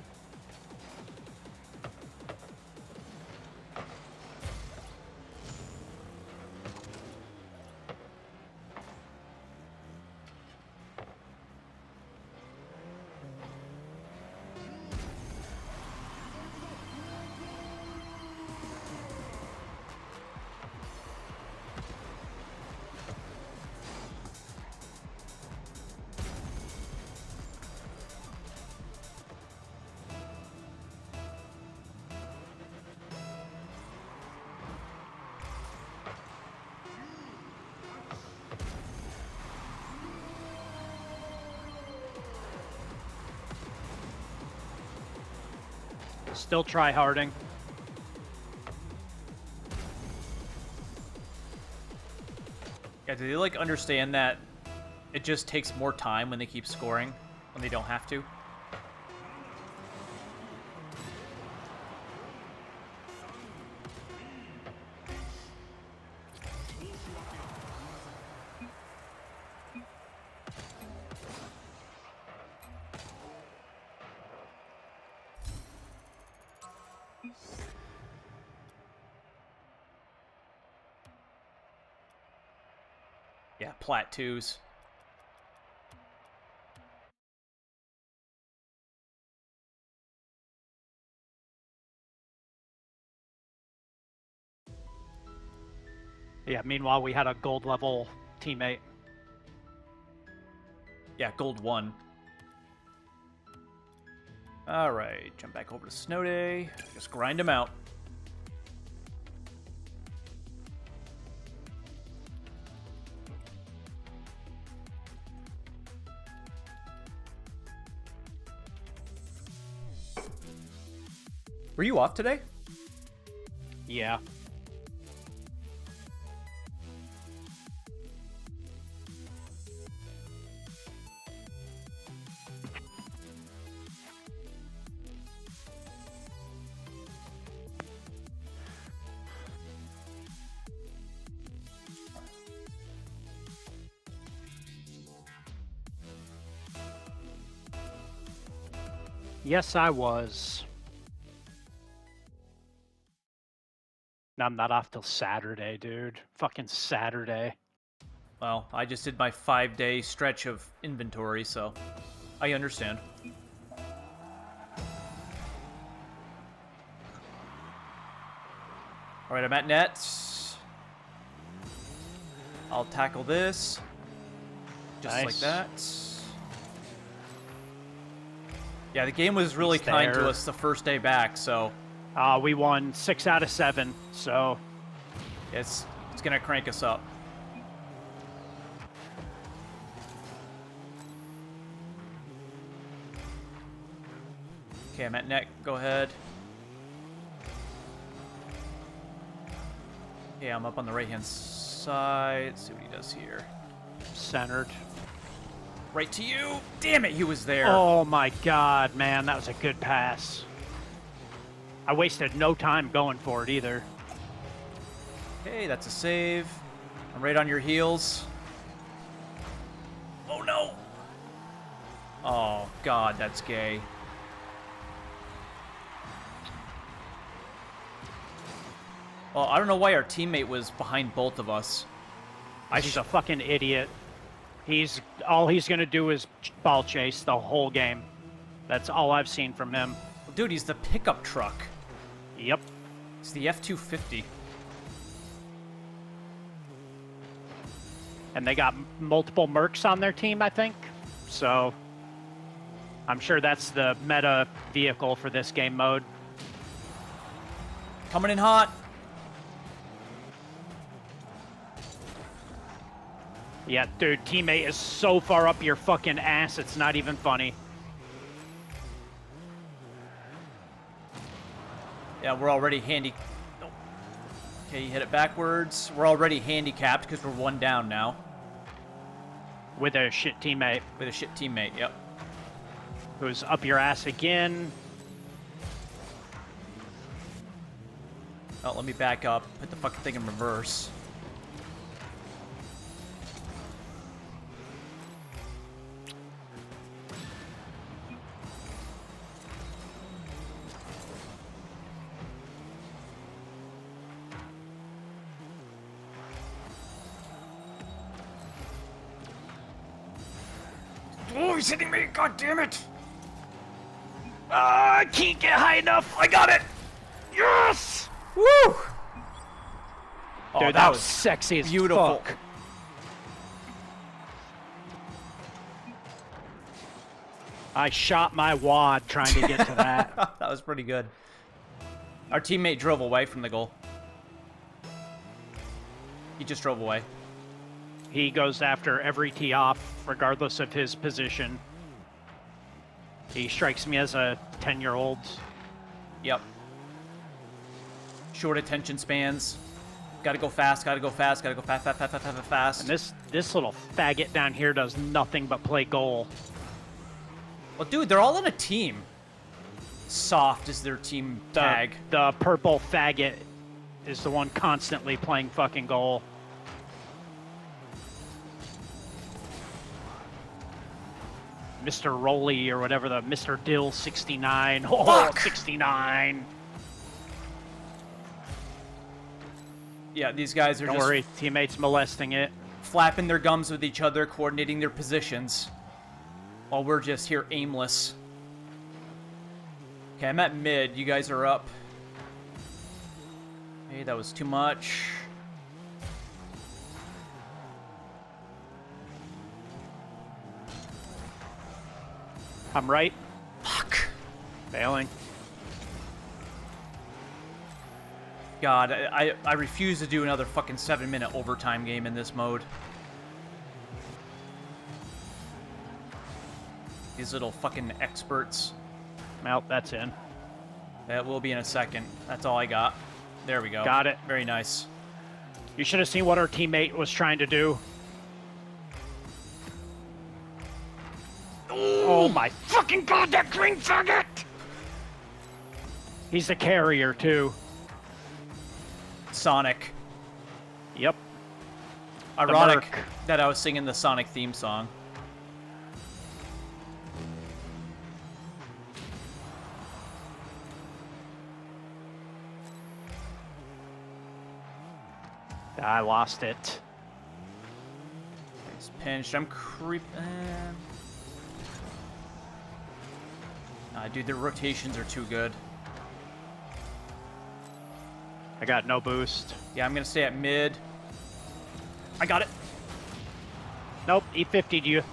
Still try-harding. Yeah, do they, like, understand that it just takes more time when they keep scoring, when they don't have to? Yeah, plat twos. Yeah, meanwhile, we had a gold level teammate. Yeah, gold 1. Alright, jump back over to Snow Day. Just grind him out. Were you off today? Yeah. Yes, I was. Now I'm not off till Saturday, dude. Fucking Saturday. Well, I just did my 5-day stretch of inventory, so I understand. All right, I'm at net. I'll tackle this. Just like Nice. that. Yeah, the game was really He's kind to there. us the first day back, so We won 6 out of 7, so it's gonna crank us up. Okay, I'm at net. Go ahead. Okay, I'm up on the right-hand side. Let's see what he does here. centered. Right to you. Damn it, he was there. Oh my god, man, that was a good pass. I wasted no time going for it either. Okay, that's a save. I'm right on your heels. Oh no. Oh god, that's gay. Well, I don't know why our teammate was behind both of us. He's a fucking idiot. All he's gonna do is ball chase the whole game. That's all I've seen from him. Dude, he's the pickup truck. Yep. It's the F-250. And they got multiple mercs on their team, I think. So I'm sure that's the meta vehicle for this game mode. Coming in hot. Yeah, dude, teammate is so far up your fucking ass, it's not even funny. Yeah, we're already handy. Oh. Okay, you hit it backwards. We're already handicapped because we're one down now. With a shit teammate With a shit teammate, yep. who's up your ass again. Oh, let me back up. Put the fucking thing in reverse. Oh, he's hitting me! God damn it! I can't get high enough. I got it! Yes! Woo! Oh, Dude, that was sexy as beautiful. fuck. I shot my wad trying to get to that. That was pretty good. Our teammate drove away from the goal. He just drove away. He goes after every tee off, regardless of his position. He strikes me as a 10-year-old. Yep. Short attention spans. Gotta go fast, gotta go fast, gotta go fast, fast, fast, fast, fast, fast. And this little faggot down here does nothing but play goal. Well, dude, they're all in a team. Soft is their team tag. The purple faggot is the one constantly playing fucking goal. Mr. Rolly or whatever, the Mr. Dill 69. Oh, Fuck! 69. Yeah, these guys are Don't just worry, teammates molesting it. flapping their gums with each other, coordinating their positions. While we're just here aimless. Okay, I'm at mid. You guys are up. Hey, that was too much. I'm right. Fuck. Failing. God, I refuse to do another fucking 7-minute overtime game in this mode. These little fucking experts. Well, that's in. That will be in a second. That's all I got. There we go. Got it. Very nice. You should have seen what our teammate was trying to do. Oh my fucking god, that green faggot! He's the carrier, too. Sonic. Yep. Ironic Merc. that I was singing the Sonic theme song. I lost it. It's pinched. I'm creeping. Dude, their rotations are too good. I got no boost. Yeah, I'm gonna stay at mid. I got it. Nope, he 50'd you.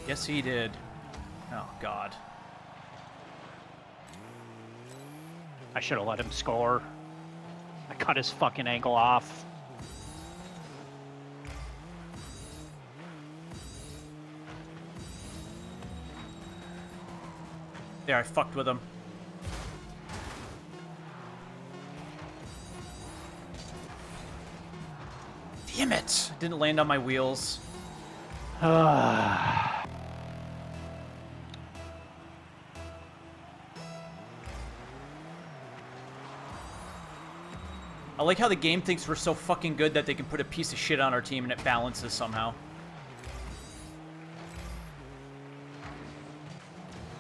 Yes, he did. Oh, God. I should have let him score. I cut his fucking ankle off. There, I fucked with him. Damn it! Didn't land on my wheels. I like how the game thinks we're so fucking good that they can put a piece of shit on our team and it balances somehow.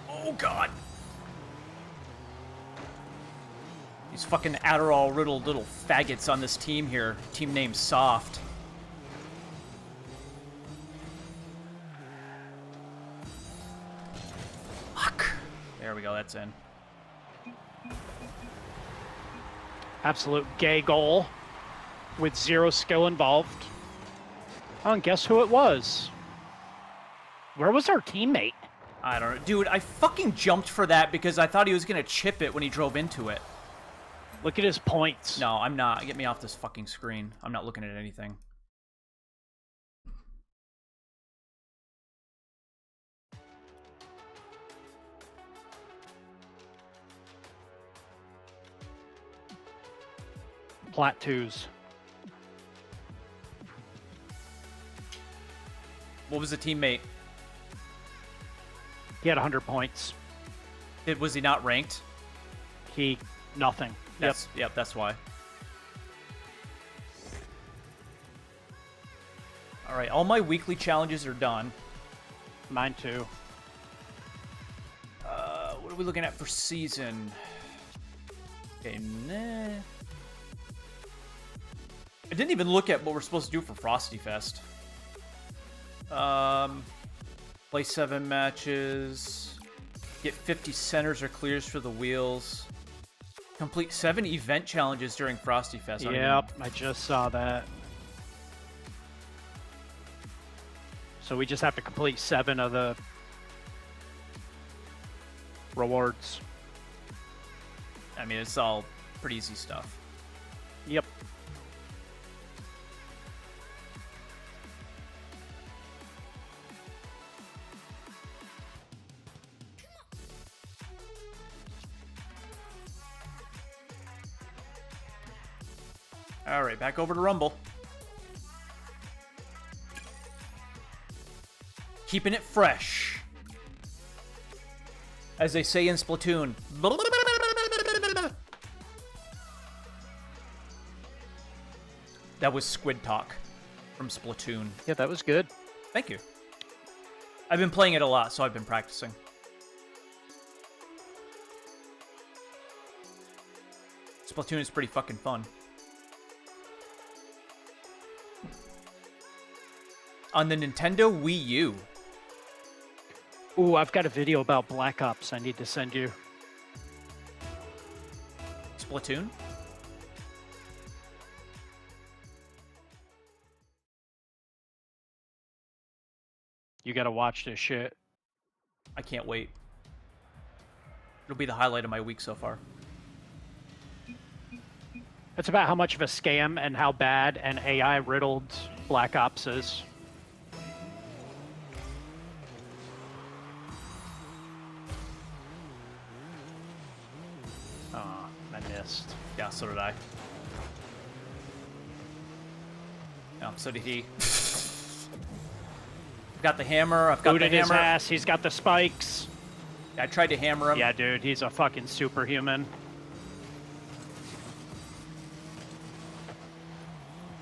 Oh, God. These fucking Adderall-riddled little faggots on this team here. Team named Soft. Fuck. There we go, that's in. Absolute gay goal with zero skill involved. Oh, and guess who it was? Where was our teammate? I don't know. Dude, I fucking jumped for that because I thought he was gonna chip it when he drove into it. Look at his points. No, I'm not. Get me off this fucking screen. I'm not looking at anything. Plat 2s. What was the teammate? He had 100 points. Was he not ranked? He, nothing. Yep, that's why. Alright, all my weekly challenges are done. Mine too. What are we looking at for season? Okay, nah. I didn't even look at what we're supposed to do for Frosty Fest. Play 7 matches. Get 50 centers or clears for the wheels. Complete 7 event challenges during Frosty Fest. Yep, I just saw that. So we just have to complete 7 of the rewards. I mean, it's all pretty easy stuff. Yep. Alright, back over to Rumble. Keeping it fresh. As they say in Splatoon. That was Squid Talk from Splatoon. Yeah, that was good. Thank you. I've been playing it a lot, so I've been practicing. Splatoon is pretty fucking fun. On the Nintendo Wii U. Ooh, I've got a video about Black Ops I need to send you. Splatoon? You gotta watch this shit. I can't wait. It'll be the highlight of my week so far. It's about how much of a scam and how bad and AI riddled Black Ops is. Oh, I missed. Yeah, so did I. Oh, so did he. I've got the hammer. I've got Booted the his hammer. ass. He's got the spikes. I tried to hammer him. Yeah, dude, he's a fucking superhuman.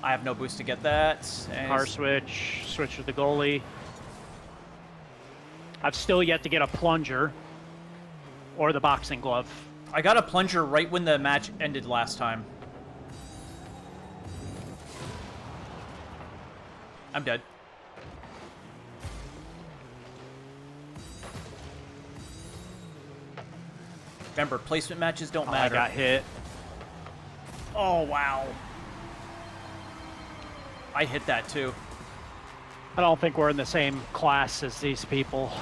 I have no boost to get that. And Car switch. Switch with the goalie. I've still yet to get a plunger or the boxing glove. I got a plunger right when the match ended last time. I'm dead. Remember, placement matches don't I matter. got hit. Oh, wow. I hit that too. I don't think we're in the same class as these people.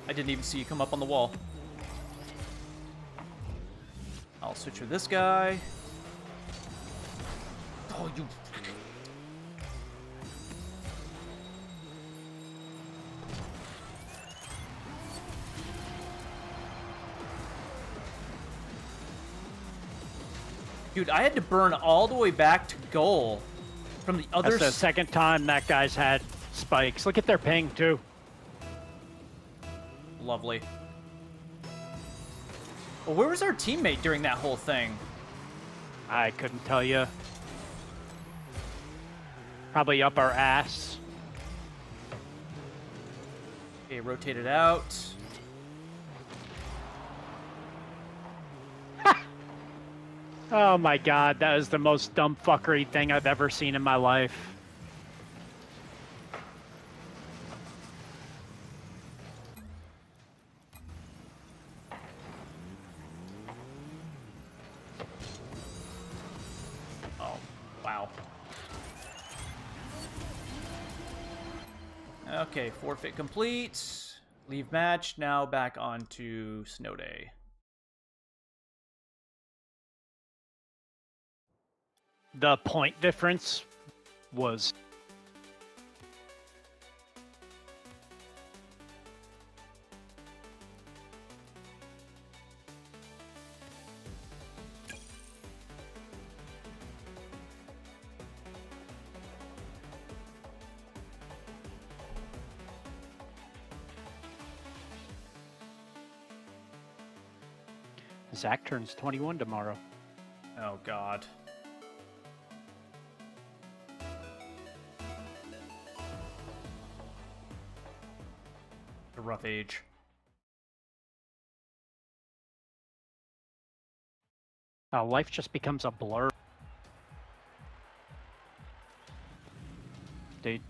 I didn't even see you come up on the wall. I'll switch with this guy. Oh, you... Dude, I had to burn all the way back to goal from the other That's the second time that guy's had spikes. Look at their ping, too. Lovely. Well, where was our teammate during that whole thing? I couldn't tell you. Probably up our ass. Okay, rotate it out. Oh my god, that is the most dumb fuckery thing I've ever seen in my life. Oh, wow. Okay, forfeit complete. Leave match. Now back on to Snow Day. The point difference was Zach turns 21 tomorrow. Oh, God. A rough age. Life just becomes a blur. Dude,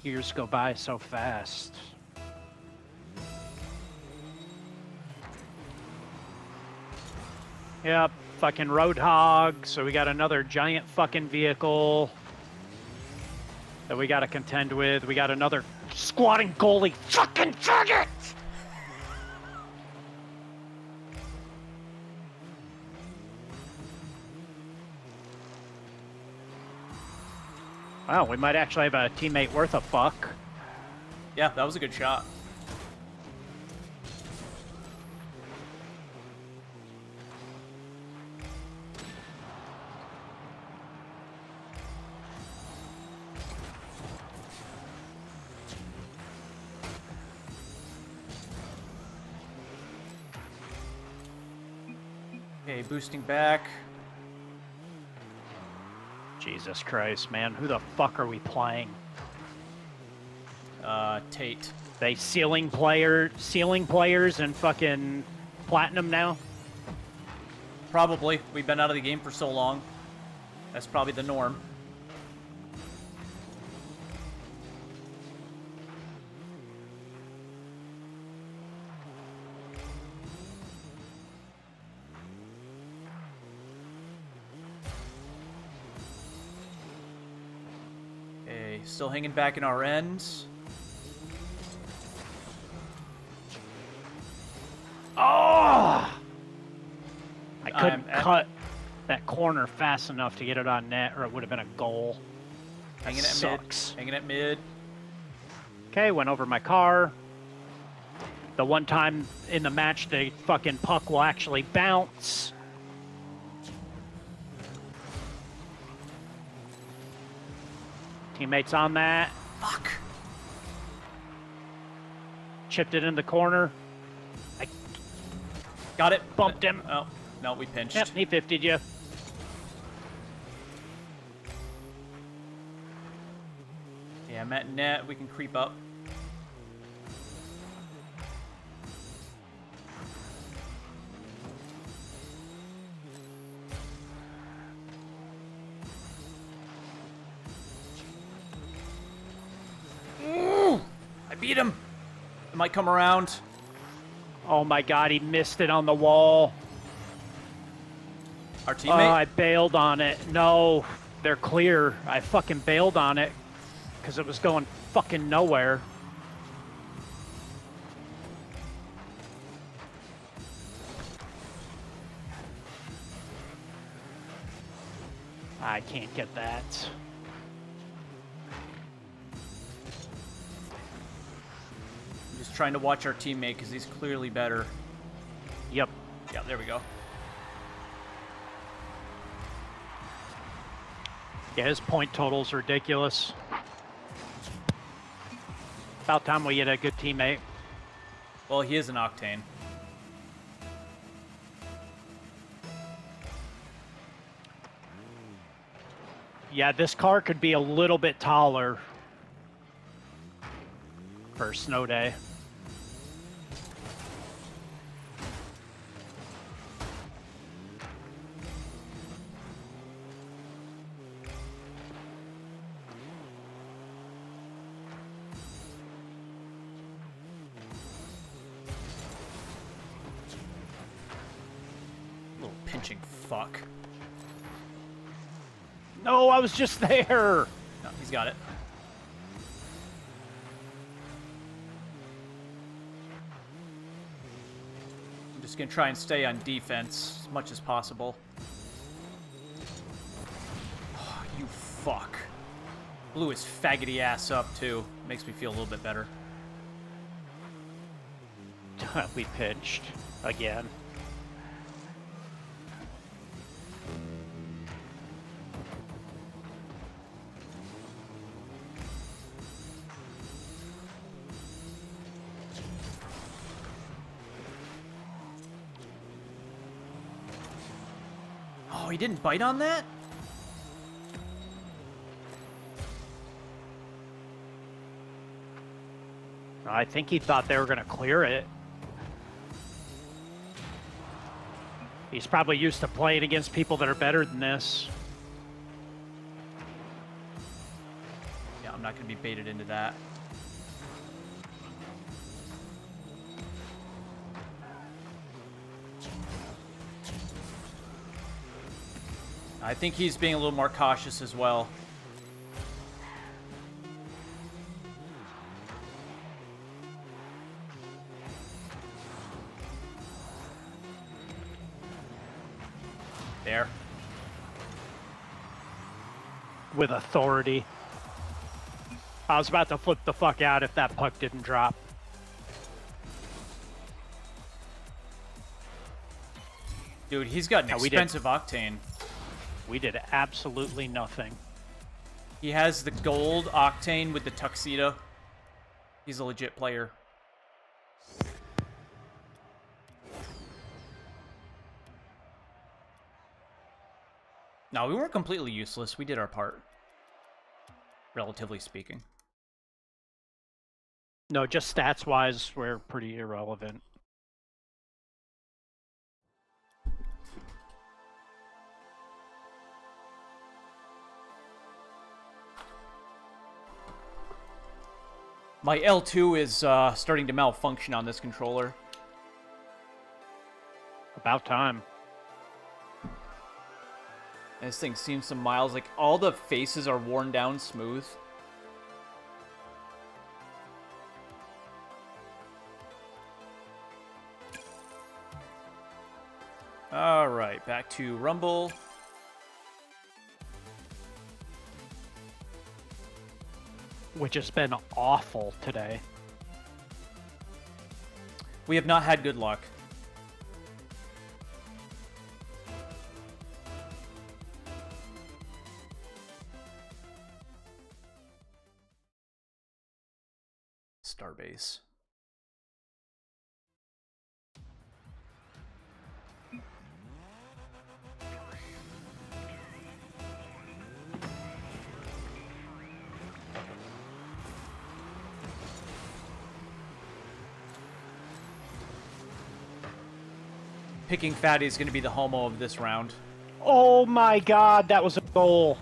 years go by so fast. Yep, fucking Roadhog, so we got another giant fucking vehicle that we gotta contend with. We got another squatting goalie fucking target! Wow, we might actually have a teammate worth a fuck. Yeah, that was a good shot. Okay, boosting back. Jesus Christ, man. Who the fuck are we playing? Tate. They ceiling players and fucking platinum now? Probably. We've been out of the game for so long. That's probably the norm. Okay, still hanging back in our ends. Oh! I couldn't I'm cut that corner fast enough to get it on net, or it would have been a goal. That Hanging at sucks. mid. Hanging at mid. Okay, went over my car. The one time in the match the fucking puck will actually bounce. Teammates on that. Fuck. Chipped it in the corner. Got it. Bumped him. Oh, no, we pinched. Yep, he 50'd you. Yeah, I'm at net. We can creep up. beat him. It might come around. Oh my god, he missed it on the wall. Our Oh, teammate? I bailed on it. No, they're clear. I fucking bailed on it because it was going fucking nowhere. I can't get that. I'm just trying to watch our teammate because he's clearly better. Yep. Yeah, there we go. Yeah, his point total's ridiculous. About time we get a good teammate. Well, he is an Octane. Yeah, this car could be a little bit taller for a snow day. Little pinching fuck. No, I was just there. No, he's got it. I'm just gonna try and stay on defense as much as possible. Oh, you fuck. Blew his faggoty ass up, too. Makes me feel a little bit better. We pitched again. Oh, he didn't bite on that? I think he thought they were going to clear it. He's probably used to playing against people that are better than this. Yeah, I'm not gonna be baited into that. I think he's being a little more cautious as well. There. With authority. I was about to flip the fuck out if that puck didn't drop. Dude, he's got an No, we expensive Octane. We did absolutely nothing. He has the gold Octane with the tuxedo. He's a legit player. No, we weren't completely useless. We did our part. Relatively speaking. No, just stats-wise, we're pretty irrelevant. My L2 is starting to malfunction on this controller. About time. And this thing seems some miles. Like, all the faces are worn down smooth. Alright, back to Rumble. Which has been awful today. We have not had good luck. Starbase. Picking Fatty is going to be the homo of this round. Oh my god, that was a goal.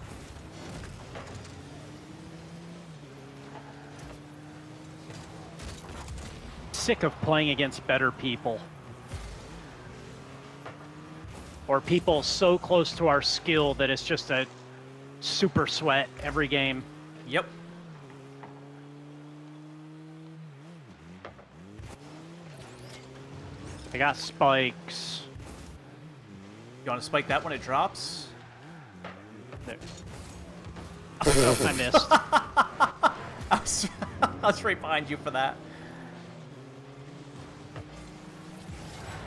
sick of playing against better people. Or people so close to our skill that it's just a super sweat every game. Yep. I got spikes. You want to spike that when it drops? There. Oh, I missed. I was right behind you for that.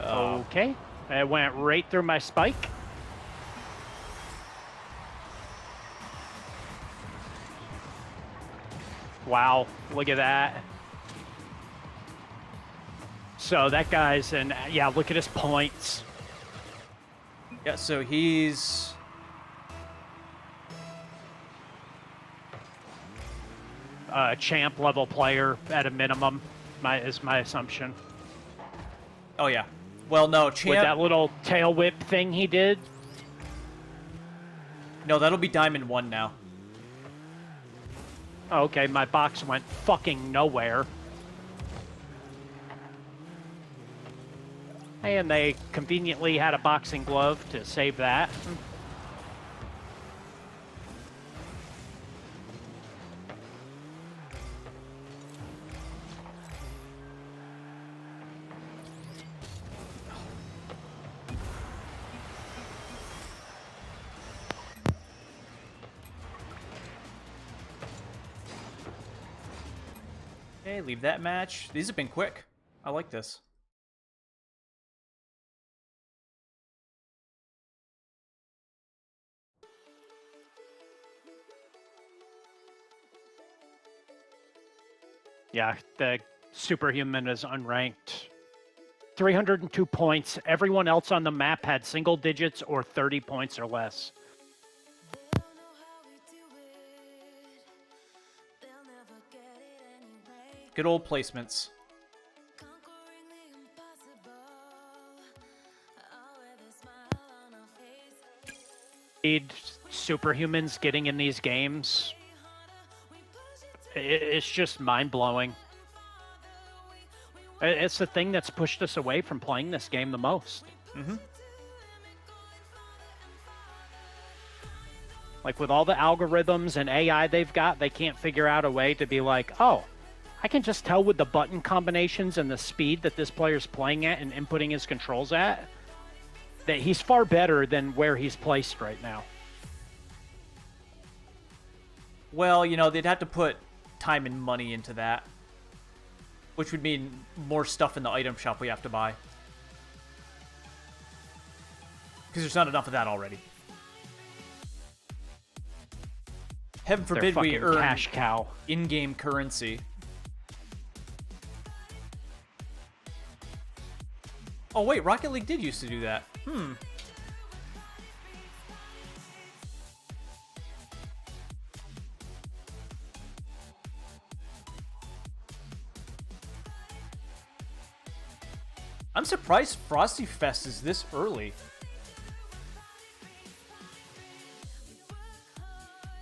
Okay. It went right through my spike. Wow, look at that. So that guy's in, yeah, look at his points. Yeah, so he's... A champ level player at a minimum, is my assumption. Oh, yeah. Well, no, With champ... that little tail whip thing he did. No, that'll be Diamond 1 now. Oh, okay, my box went fucking nowhere. And they conveniently had a boxing glove to save that. Okay, leave that match. These have been quick. I like this. Yeah, the superhuman is unranked. 302 points. Everyone else on the map had single digits or 30 points or less. Good old placements. Need superhumans getting in these games. It's just mind-blowing. It's the thing that's pushed us away from playing this game the most. Mm-hmm. Like, with all the algorithms and AI they've got, they can't figure out a way to be like, oh, I can just tell with the button combinations and the speed that this player's playing at and inputting his controls at, that he's far better than where he's placed right now. Well, you know, they'd have to put time and money into that, which would mean more stuff in the item shop we have to buy. Because there's not enough of that already. Heaven forbid we fucking earn cash cow. in-game currency. Oh wait, Rocket League did used to do that. I'm surprised Frosty Fest is this early.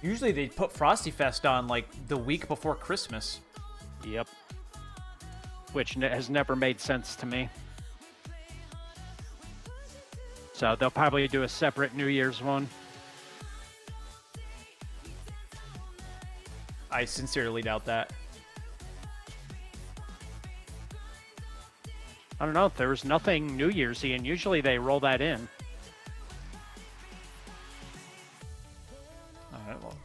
Usually they put Frosty Fest on like the week before Christmas. Yep. Which has never made sense to me. So they'll probably do a separate New Year's one. I sincerely doubt that. I don't know if there was nothing New Year's-y, and usually they roll that in. Alright, well.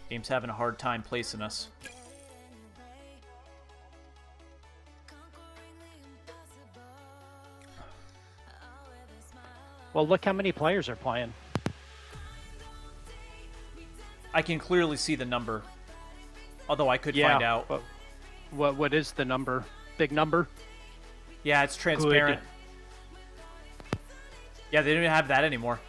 Game's having a hard time placing us. Well, look how many players are playing. I can clearly see the number. Although I could find out. But what is the number? Big number? Yeah, it's transparent. Good. Yeah, they don't even have that anymore.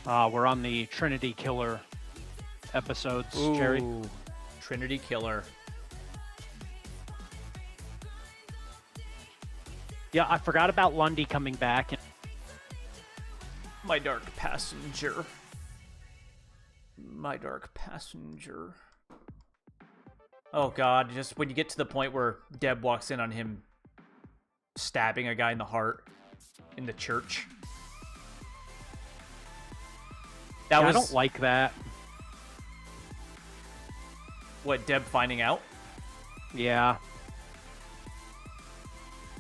We're on the Trinity Killer episodes, Jerry. Ooh, Trinity Killer. Yeah, I forgot about Lundy coming back. My dark passenger. My dark passenger. Oh god, just when you get to the point where Deb walks in on him stabbing a guy in the heart in the church. That Yeah, was I don't like that. what Deb finding out. Yeah.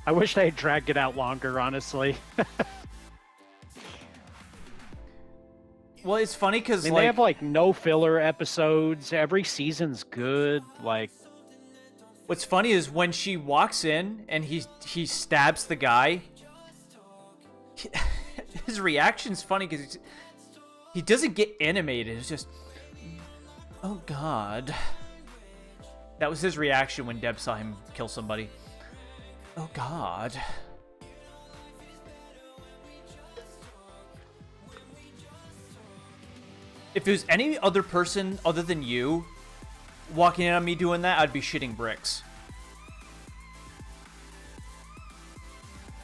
I wish they had dragged it out longer, honestly. Well, it's funny I because mean, they have like no filler episodes. Every season's good. Like, what's funny is when she walks in and he stabs the guy. His reaction's funny because he doesn't get animated. It's just, oh god. That was his reaction when Deb saw him kill somebody. Oh god. If it was any other person other than you walking in on me doing that, I'd be shitting bricks.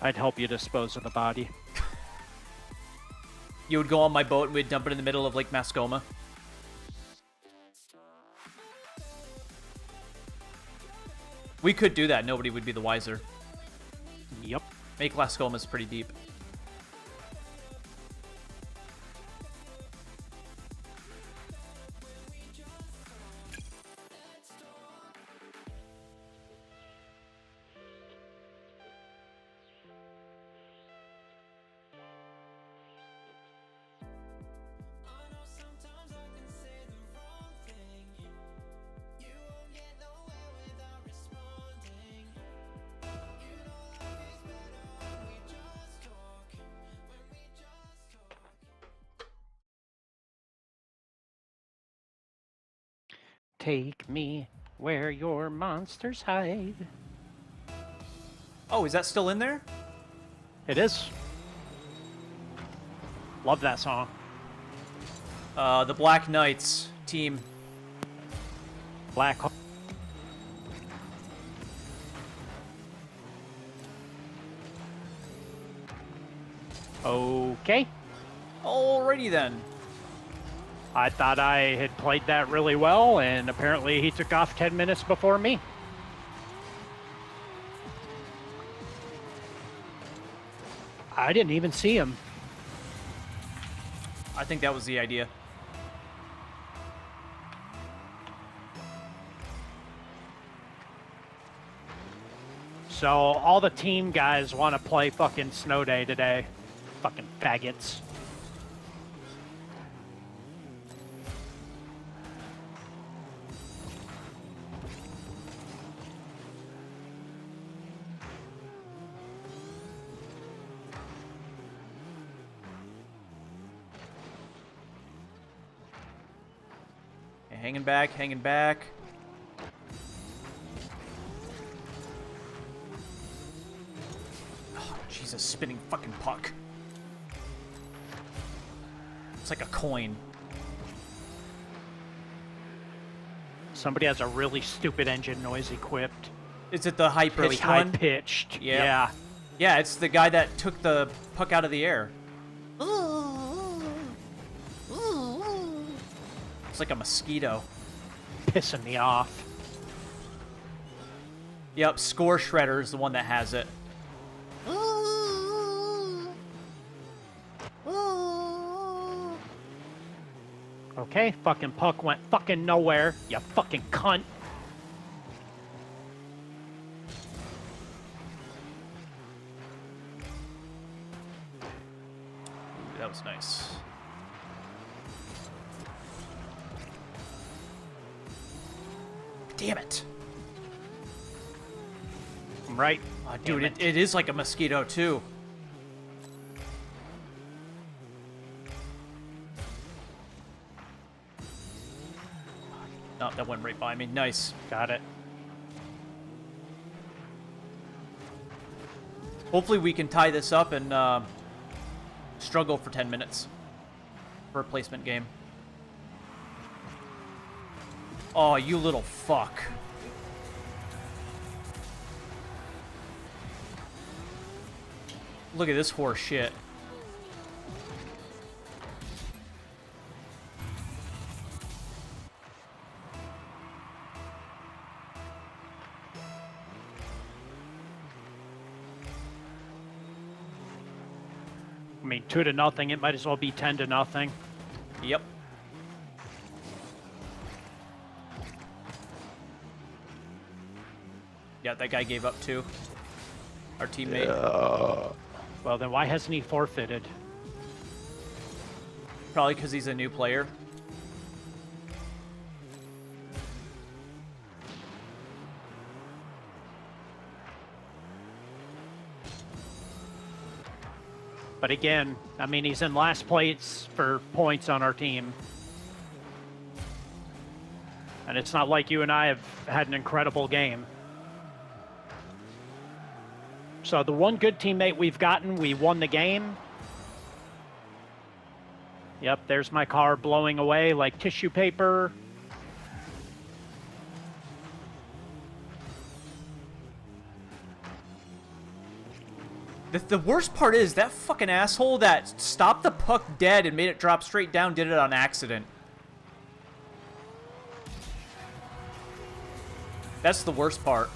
I'd help you dispose of the body. You would go on my boat and we'd dump it in the middle of Lake Mascoma. We could do that. Nobody would be the wiser. Yep. Lake Mascoma's pretty deep. Take me where your monsters hide. Oh, is that still in there? It is. Love that song. The Black Knights team. Black. Okay. Alrighty then. I thought I had played that really well, and apparently he took off 10 minutes before me. I didn't even see him. I think that was the idea. So all the team guys want to play fucking Snow Day today. Fucking faggots. Hanging back, hanging back. Oh, Jesus, spinning fucking puck. It's like a coin. Somebody has a really stupid engine noise equipped. Is it the high Really pitched high one? pitched. Yeah. Yeah. Yeah, it's the guy that took the puck out of the air. It's like a mosquito. Pissing me off. Yep, Score Shredder is the one that has it. Okay, fucking puck went fucking nowhere. You fucking cunt. Ooh, that was nice. Damn it. I'm right. Oh, dude, Damn it is like a mosquito, too. Oh, that went right by me. Nice. Got it. Hopefully we can tie this up and struggle for 10 minutes. replacement game. Oh, you little fuck. Look at this horse shit. I mean, 2-0. It might as well be 10-0. Yep. Yeah, that guy gave up too. Our teammate. Well, then why hasn't he forfeited? Probably because he's a new player. But again, I mean, he's in last place for points on our team. And it's not like you and I have had an incredible game. So the one good teammate we've gotten, we won the game. Yep, there's my car blowing away like tissue paper. The worst part is that fucking asshole that stopped the puck dead and made it drop straight down did it on accident. That's the worst part.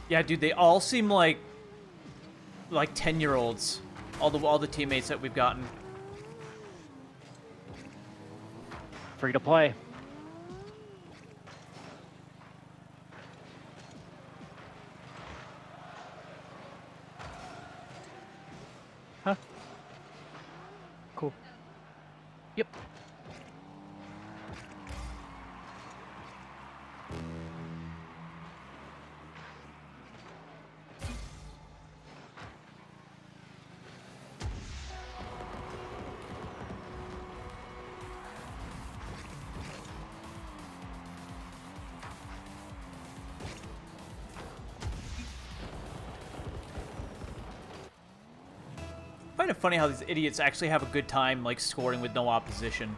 Yeah, dude, they all seem like 10-year-olds. All the teammates that we've gotten. Free to play. Huh? Cool. Yep. I find it funny how these idiots actually have a good time, like, scoring with no opposition.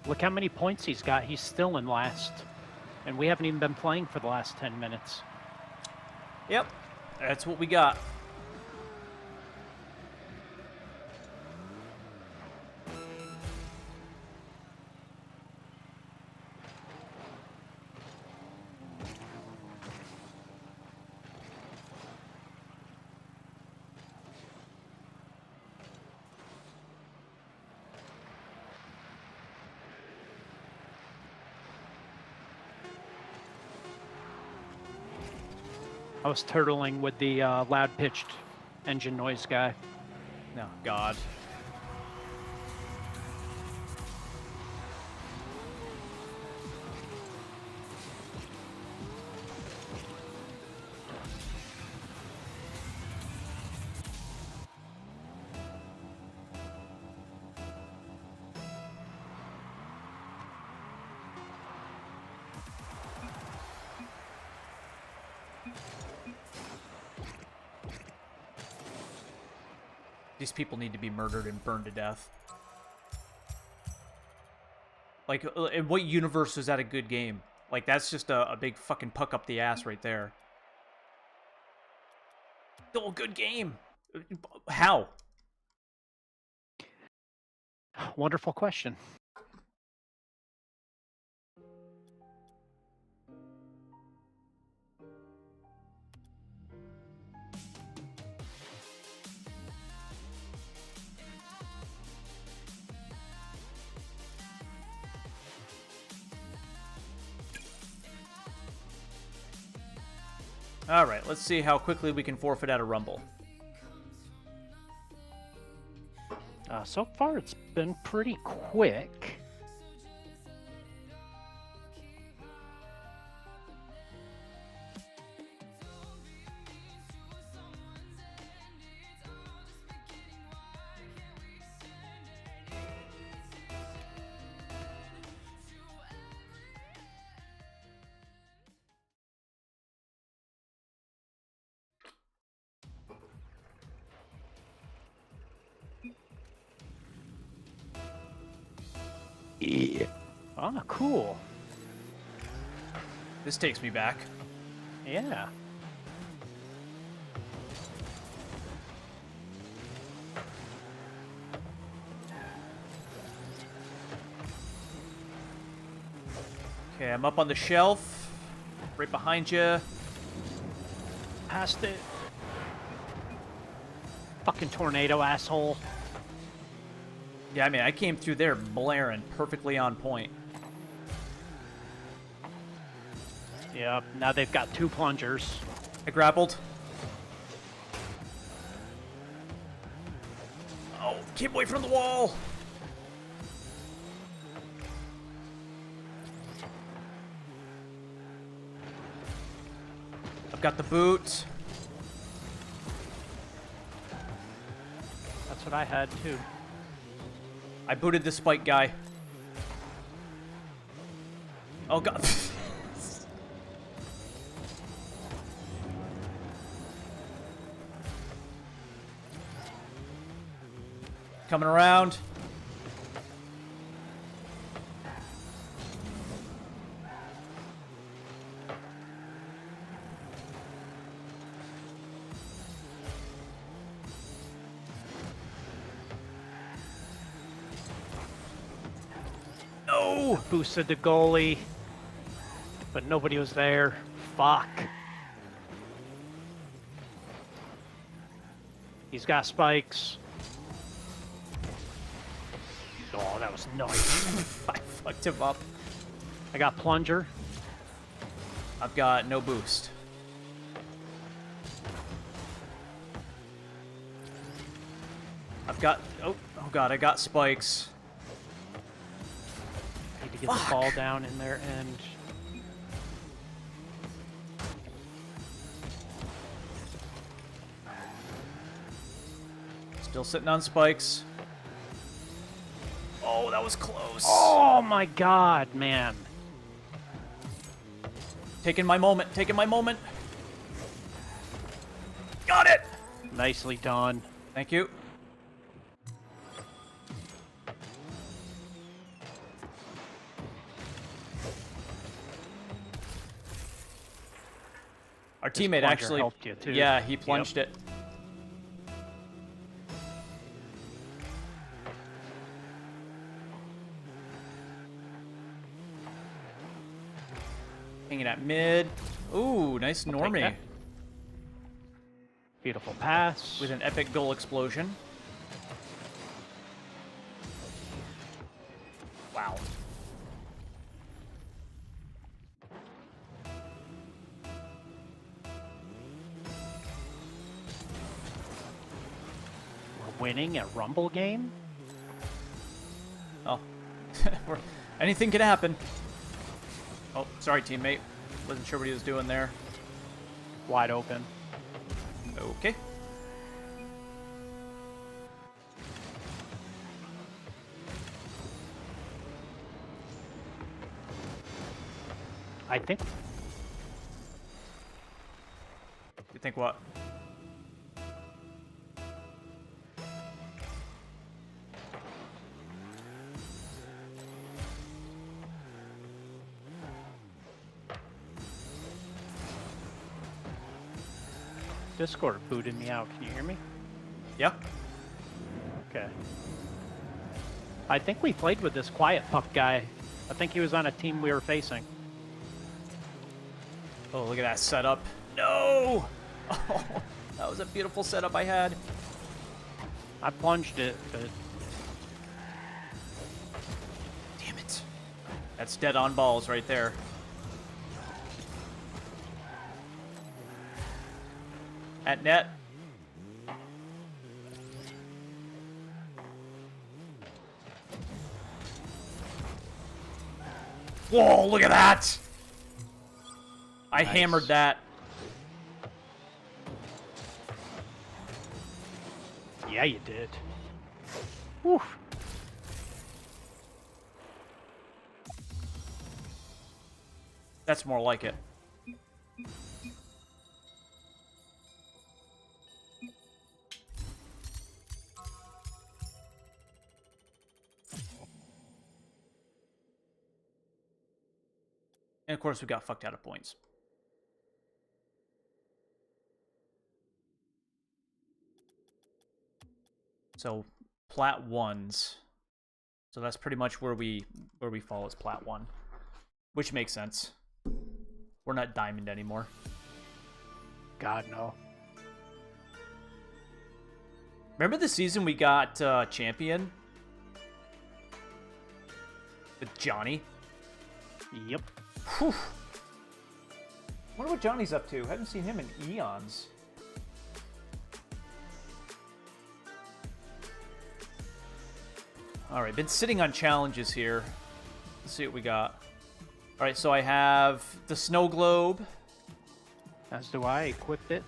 Look how many points he's got. He's still in last. And we haven't even been playing for the last 10 minutes. Yep, that's what we got. I was turtling with the loud-pitched engine noise guy. Oh, God. These people need to be murdered and burned to death. Like, in what universe was that a good game? Like, that's just a big fucking puck up the ass right there. Still a good game. How? Wonderful question. All right, let's see how quickly we can forfeit at a rumble. So far, it's been pretty quick. Yeah. Ah, cool. This takes me back. Yeah. Okay, I'm up on the shelf. Right behind you. Past it. Fucking tornado, asshole. Yeah, I mean, I came through there blaring, perfectly on point. Yep, now they've got 2 plungers. I grappled. Oh, keep away from the wall! I've got the boot. That's what I had, too. I booted the spike guy. Oh, God. Coming around. No! Boosted the goalie, but nobody was there. Fuck. He's got spikes. Oh, that was nice. I fucked him up. I got plunger. I've got no boost. I've got... Oh God, I got spikes. Need to get the ball down in there and... Still sitting on spikes. Oh, that was close. Oh my god, man. Taking my moment, taking my moment. Got it! Nicely done. Thank you. Our This teammate plunger actually... helped you, too. Yeah, he plunged it. Hanging at mid. Ooh, nice I'll take normie. that. Beautiful pass. With an epic goal explosion. Wow. We're winning a Rumble game? Oh. Anything could happen. Oh, sorry, teammate. Wasn't sure what he was doing there. Wide open. Okay. I think You think what? Discord booted me out. Can you hear me? Yeah. Okay. I think we played with this quiet pup guy. I think he was on a team we were facing. Oh, look at that setup. No! Oh, that was a beautiful setup I had. I plunged it, but Damn it. That's dead on balls right there. At net. Whoa, look at that! I Nice. hammered that. yeah, you did. Whew. That's more like it. And of course, we got fucked out of points. So, plat 1s. So that's pretty much where we fall as plat 1. Which makes sense. We're not diamond anymore. God, no. Remember the season we got champion? With Johnny? Yep. Whew. Wonder what Johnny's up to. Haven't seen him in eons. Alright, been sitting on challenges here. Let's see what we got. Alright, so I have the snow globe. As do I. Equipped it.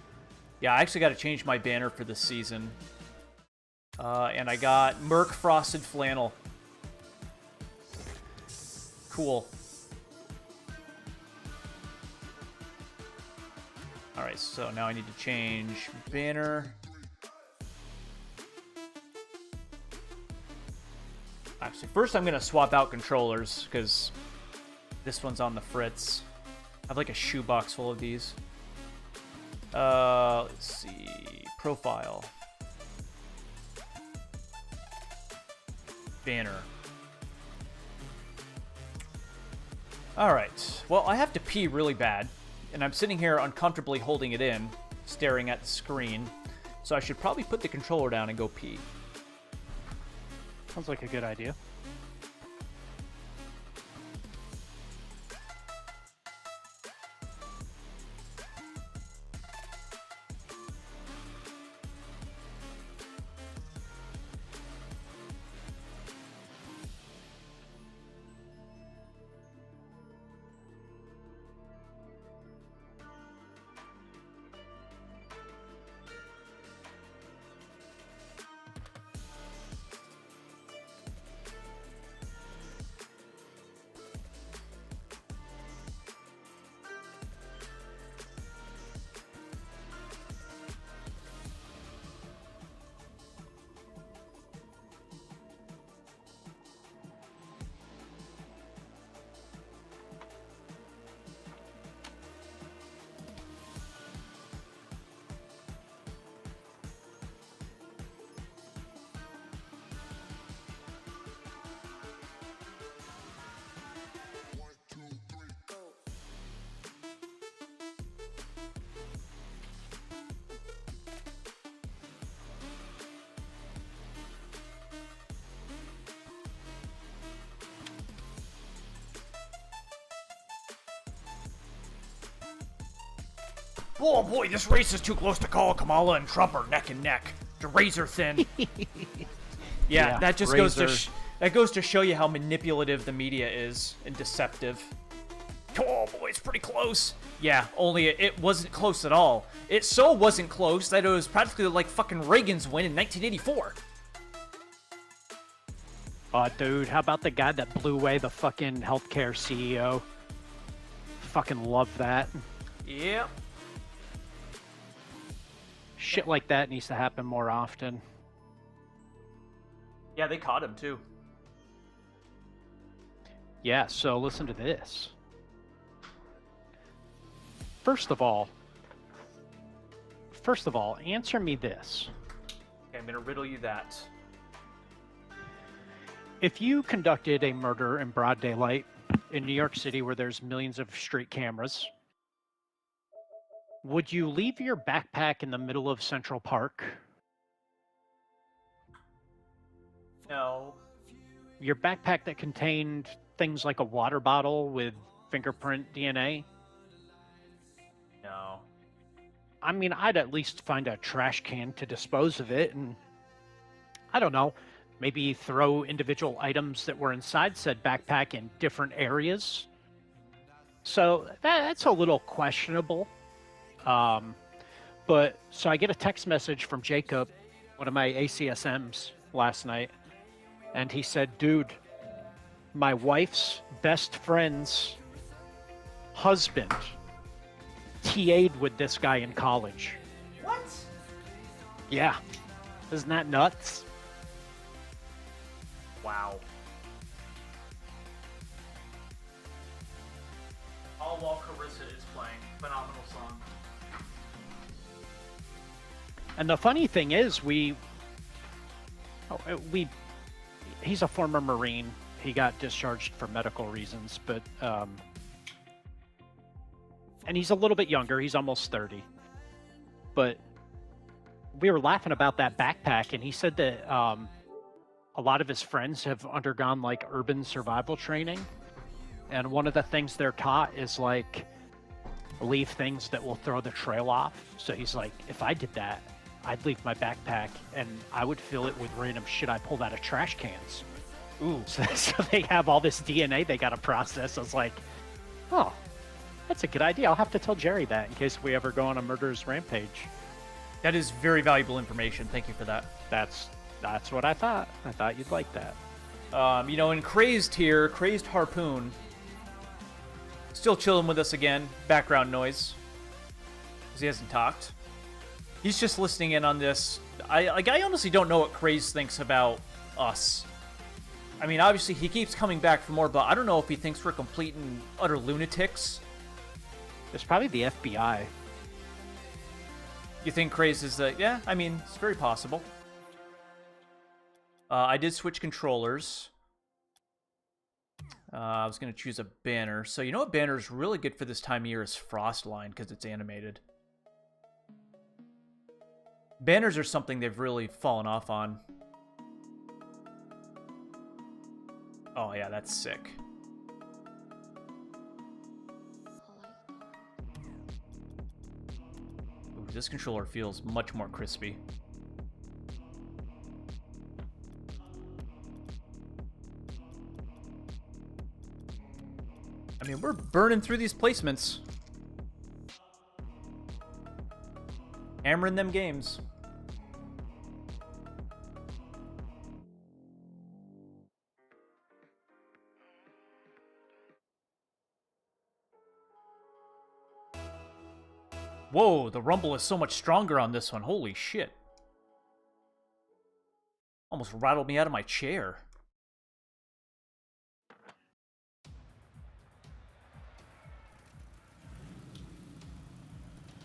Yeah, I actually got to change my banner for this season. And I got Merc Frosted Flannel. Cool. Alright, so now I need to change banner. Actually, first I'm going to swap out controllers, because this one's on the fritz. I have like a shoebox full of these. Let's see. Profile. Banner. Alright. Well, I have to pee really bad. And I'm sitting here uncomfortably holding it in, staring at the screen. So I should probably put the controller down and go pee. Sounds like a good idea. Oh boy, this race is too close to call. Kamala and Trump are neck and neck. They're razor thin. Yeah, that just goes to show you how manipulative the media is and deceptive. Oh boy, it's pretty close. Yeah, only it wasn't close at all. It so wasn't close that it was practically like fucking Reagan's win in 1984. Dude, how about the guy that blew away the fucking healthcare CEO? Fucking love that. Yep. Shit like that needs to happen more often. Yeah, they caught him too. Yeah, so listen to this. First of all, first of all, answer me this. Okay, I'm gonna riddle you that. If you conducted a murder in broad daylight in New York City where there's millions of street cameras, would you leave your backpack in the middle of Central Park? No. Your backpack that contained things like a water bottle with fingerprint DNA? No. I mean, I'd at least find a trash can to dispose of it and, I don't know, maybe throw individual items that were inside said backpack in different areas. So that's a little questionable. But so I get a text message from Jacob, one of my ACSMs, last night, and he said, dude, my wife's best friend's husband TA'd with this guy in college. What? Yeah. Isn't that nuts? Wow. All while Carissa is playing. Phenomenal song. And the funny thing is, he's a former Marine. He got discharged for medical reasons, but, and he's a little bit younger. He's almost 30. But we were laughing about that backpack, and he said that, a lot of his friends have undergone like urban survival training. And one of the things they're taught is like, leave things that will throw the trail off. So he's like, if I did that, I'd leave my backpack and I would fill it with random shit I pulled out of trash cans. Ooh. So they have all this DNA they got to process. I was like, oh, that's a good idea. I'll have to tell Jerry that in case we ever go on a murderous rampage. That is very valuable information. Thank you for that. That's what I thought. I thought you'd like that. You know, in Crazed here, Crazed Harpoon, still chilling with us again. Background noise, because he hasn't talked. He's just listening in on this. I honestly don't know what Crazed thinks about us. I mean, obviously he keeps coming back for more, but I don't know if he thinks we're complete and utter lunatics. It's probably the FBI. You think Crazed is yeah, I mean, it's very possible. I did switch controllers. I was going to choose a banner. So you know what banner is really good for this time of year is Frostline, because it's animated. Banners are something they've really fallen off on. Oh yeah, that's sick. Ooh, this controller feels much more crispy. I mean, we're burning through these placements. Hammering them games. Whoa, the rumble is so much stronger on this one. Holy shit. Almost rattled me out of my chair.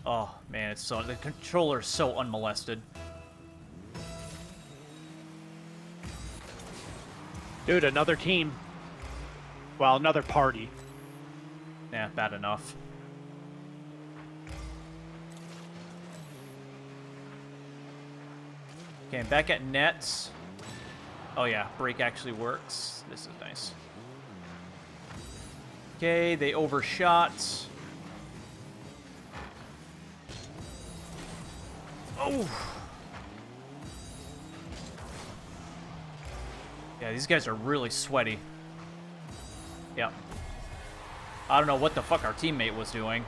Oh, man, it's so... The controller is so unmolested. Dude, another team. Well, another party. Yeah, bad enough. Okay, I'm back at nets. Oh yeah, brake actually works. This is nice. Okay, they overshot. Oh! Yeah, these guys are really sweaty. Yep. I don't know what the fuck our teammate was doing.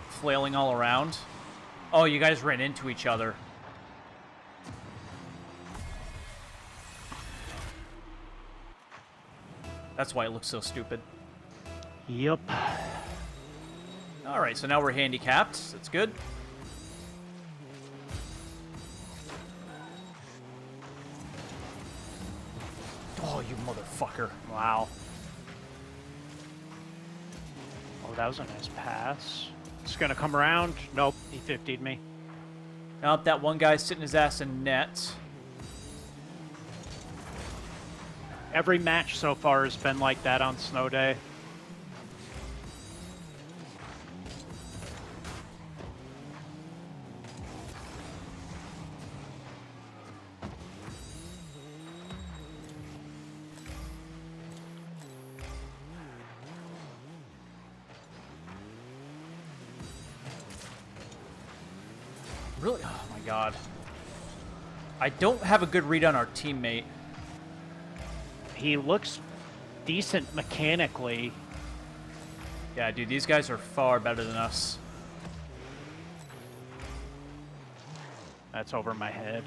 Flailing all around. Oh, you guys ran into each other. That's why it looks so stupid. Yep. Alright, so now we're handicapped. That's good. Oh, you motherfucker. Wow. Oh, that was a nice pass. Just gonna come around. Nope, he 50'd me. Now that one guy's sitting his ass in net. Every match so far has been like that on snow day. Really? Oh my god. I don't have a good read on our teammate. He looks decent mechanically. Yeah, dude, these guys are far better than us. That's over my head.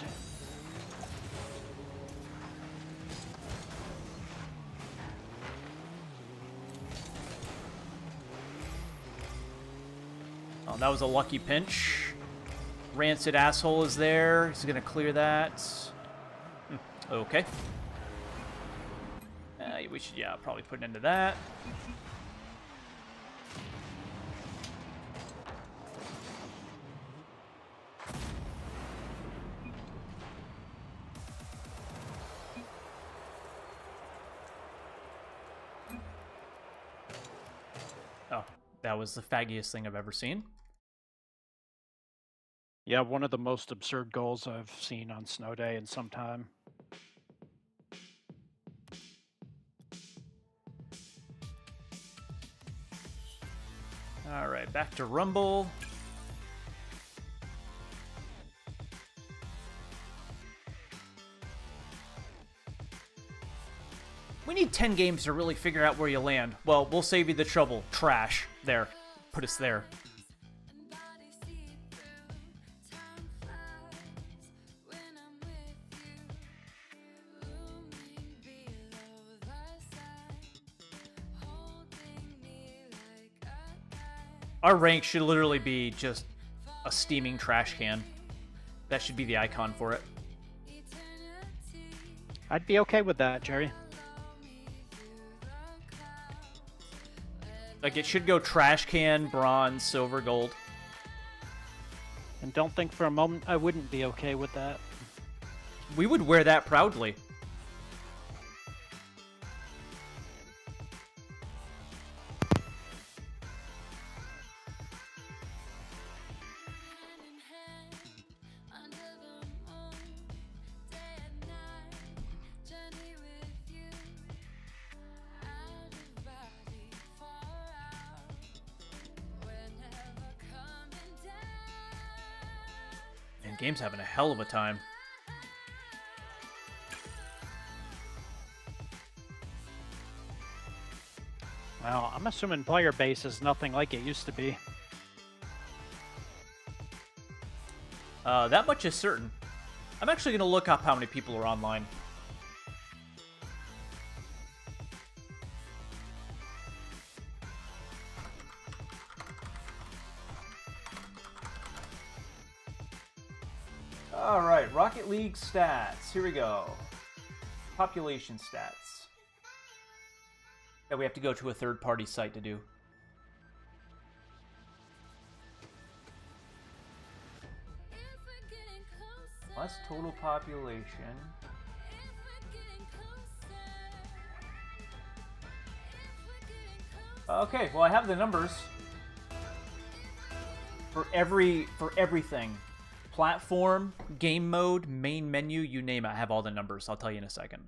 Oh, that was a lucky pinch. Rancid asshole is there. He's gonna clear that. Okay. We should, yeah, probably put an end to that. Oh, that was the faggiest thing I've ever seen. Yeah, one of the most absurd goals I've seen on snow day in some time. All right, back to Rumble. We need 10 games to really figure out where you land. Well, we'll save you the trouble. Trash. There. Put us there. Our rank should literally be just a steaming trash can. That should be the icon for it. I'd be okay with that, Jerry. Like, it should go trash can, bronze, silver, gold. And don't think for a moment I wouldn't be okay with that. We would wear that proudly. And game's having a hell of a time. Well, I'm assuming player base is nothing like it used to be. That much is certain. I'm actually going to look up how many people are online. All right, Rocket League stats. Here we go. Population stats. That we have to go to a third-party site to do. Plus total population. Okay, well I have the numbers for everything. Platform, game mode, main menu, you name it. I have all the numbers. I'll tell you in a second.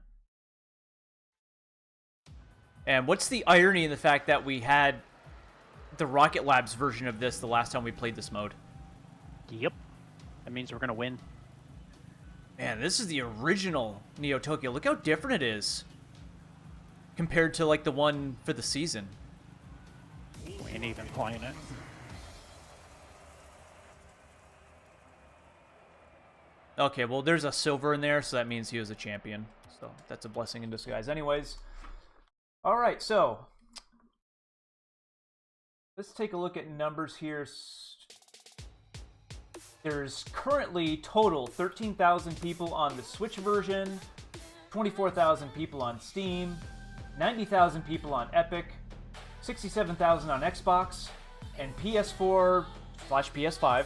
And what's the irony in the fact that we had the Rocket Labs version of this the last time we played this mode? Yep. That means we're going to win. Man, this is the original Neo Tokyo. Look how different it is compared to like the one for the season. We ain't even playing it. Okay, well, there's a silver in there, so that means he was a champion. So that's a blessing in disguise. Anyways, all right, so let's take a look at numbers here. There's currently total 13,000 people on the Switch version, 24,000 people on Steam, 90,000 people on Epic, 67,000 on Xbox, And PS4/PS5,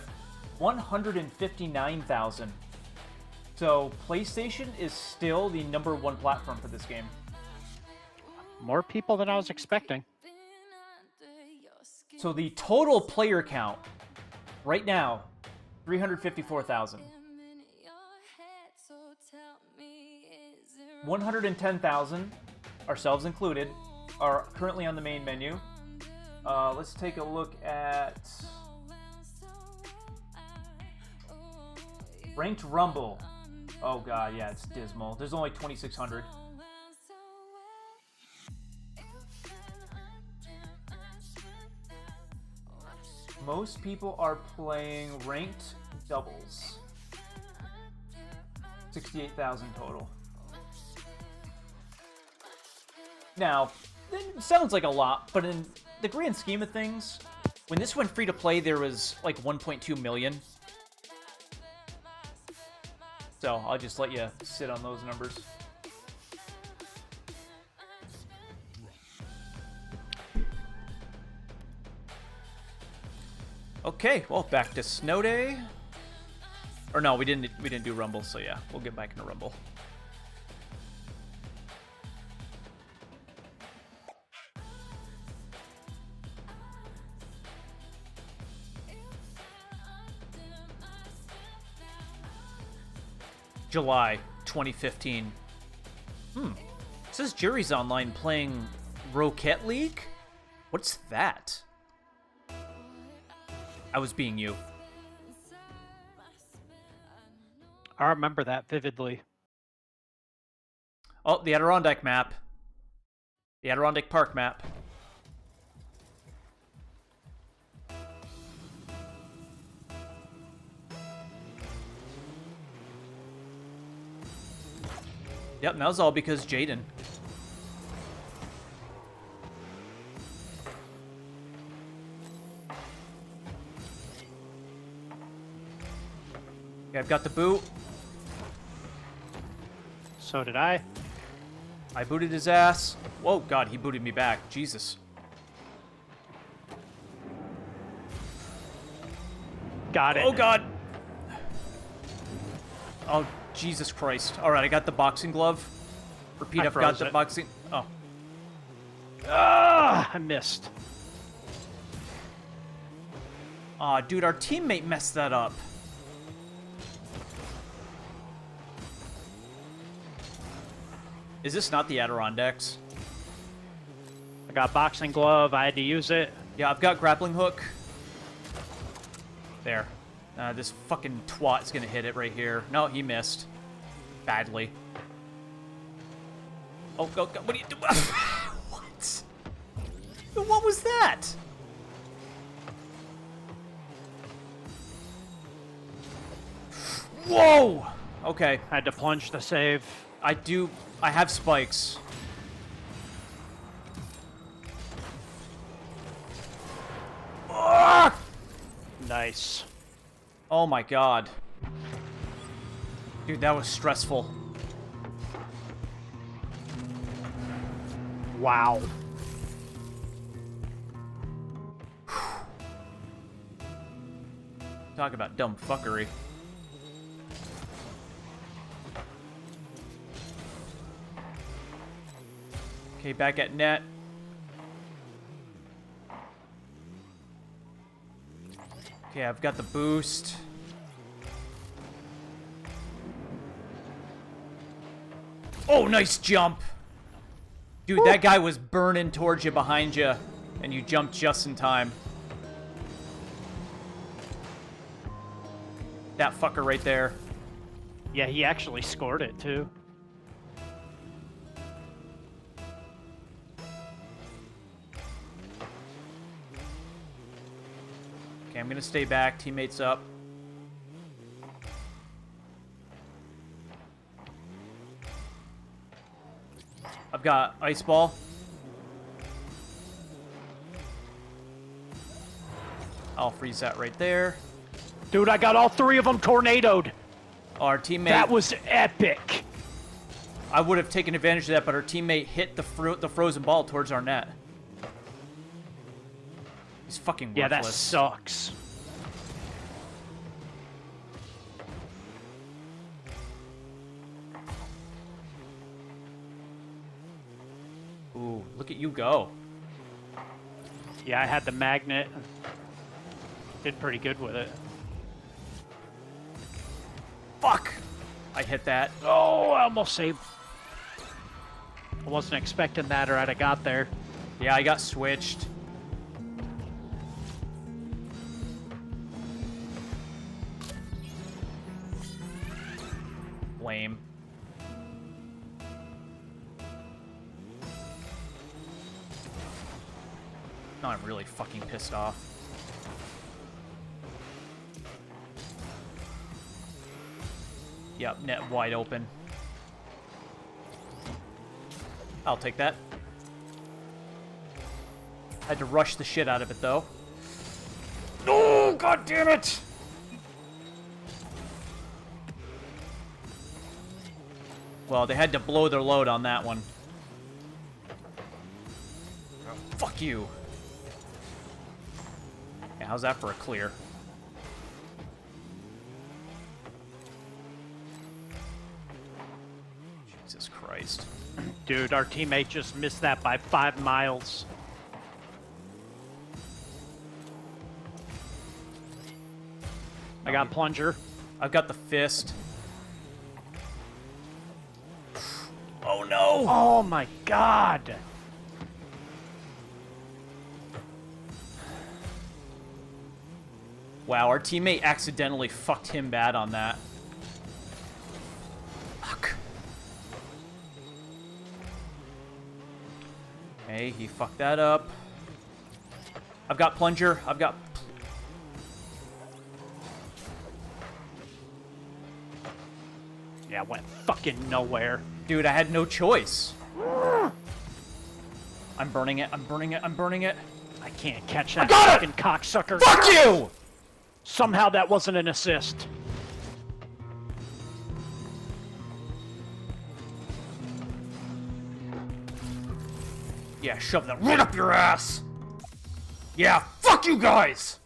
159,000. So PlayStation is still the #1 platform for this game. More people than I was expecting. So the total player count right now, 354,000. 110,000, ourselves included, are currently on the main menu. Let's take a look at Ranked Rumble. Oh god, yeah, it's dismal. There's only 2,600. Most people are playing ranked doubles. 68,000 total. Now, it sounds like a lot, but in the grand scheme of things, when this went free to play, there was like 1.2 million. So I'll just let you sit on those numbers. Okay, well, back to Snow Day. Or no, we didn't do Rumble, so yeah, we'll get back into Rumble. July 2015. It says Jerry's online playing Rocket League? What's that? I was being you. I remember that vividly. Oh, the Adirondack map. The Adirondack Park map. Yep, and that was all because Jaden. Okay, I've got the boot. So did I. I booted his ass. Whoa, God, he booted me back. Jesus. Got it. Oh, God. Oh, Jesus Christ. All right, I got the boxing glove. Repeat, I've got the boxing... Oh. Ah, I missed. Aw, dude, our teammate messed that up. Is this not the Adirondacks? I got boxing glove. I had to use it. Yeah, I've got grappling hook. There. This fucking twat is gonna hit it right here. No, he missed. Badly. Oh, go, go. What are you doing? What? What was that? Whoa! Okay. I had to plunge the save. I have spikes. Ah! Nice. Oh my god. Dude, that was stressful. Wow. Talk about dumb fuckery. Okay, back at net. Okay, I've got the boost. Oh, nice jump. Dude, that guy was burning towards you behind you, and you jumped just in time. That fucker right there. Yeah, he actually scored it, too. Okay, I'm gonna stay back. Teammates up. I've got ice ball. I'll freeze that right there. Dude, I got all three of them tornadoed. Our teammate... That was epic. I would have taken advantage of that, but our teammate hit the frozen ball towards our net. He's fucking worthless. Yeah, that sucks. Ooh, look at you go. Yeah, I had the magnet. Did pretty good with it. Fuck! I hit that. Oh, I almost saved. I wasn't expecting that, or I'd have got there. Yeah, I got switched. Lame. Now I'm really fucking pissed off. Yep, net wide open. I'll take that. Had to rush the shit out of it, though. No, god damn it! Well, they had to blow their load on that one. Oh, fuck you. Yeah, how's that for a clear? Jesus Christ. Dude, our teammate just missed that by 5 miles. I got plunger. I've got the fist. Oh no! Oh my god! Wow, our teammate accidentally fucked him bad on that. Fuck. Okay, he fucked that up. I've got plunger. I've got... Yeah, went fucking nowhere. Dude, I had no choice. I'm burning it. I'm burning it. I'm burning it. I can't catch that got it! fucking cocksucker. Fuck you! Somehow that wasn't an assist. Yeah, shove that right up your ass. Yeah, fuck you guys!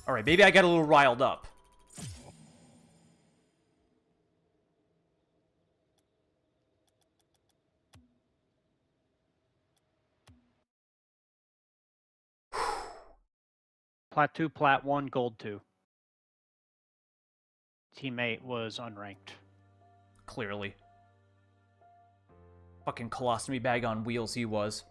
Alright, maybe I got a little riled up. Plat 2, Plat 1, Gold 2. Teammate was unranked. Clearly. Fucking colostomy bag on wheels he was.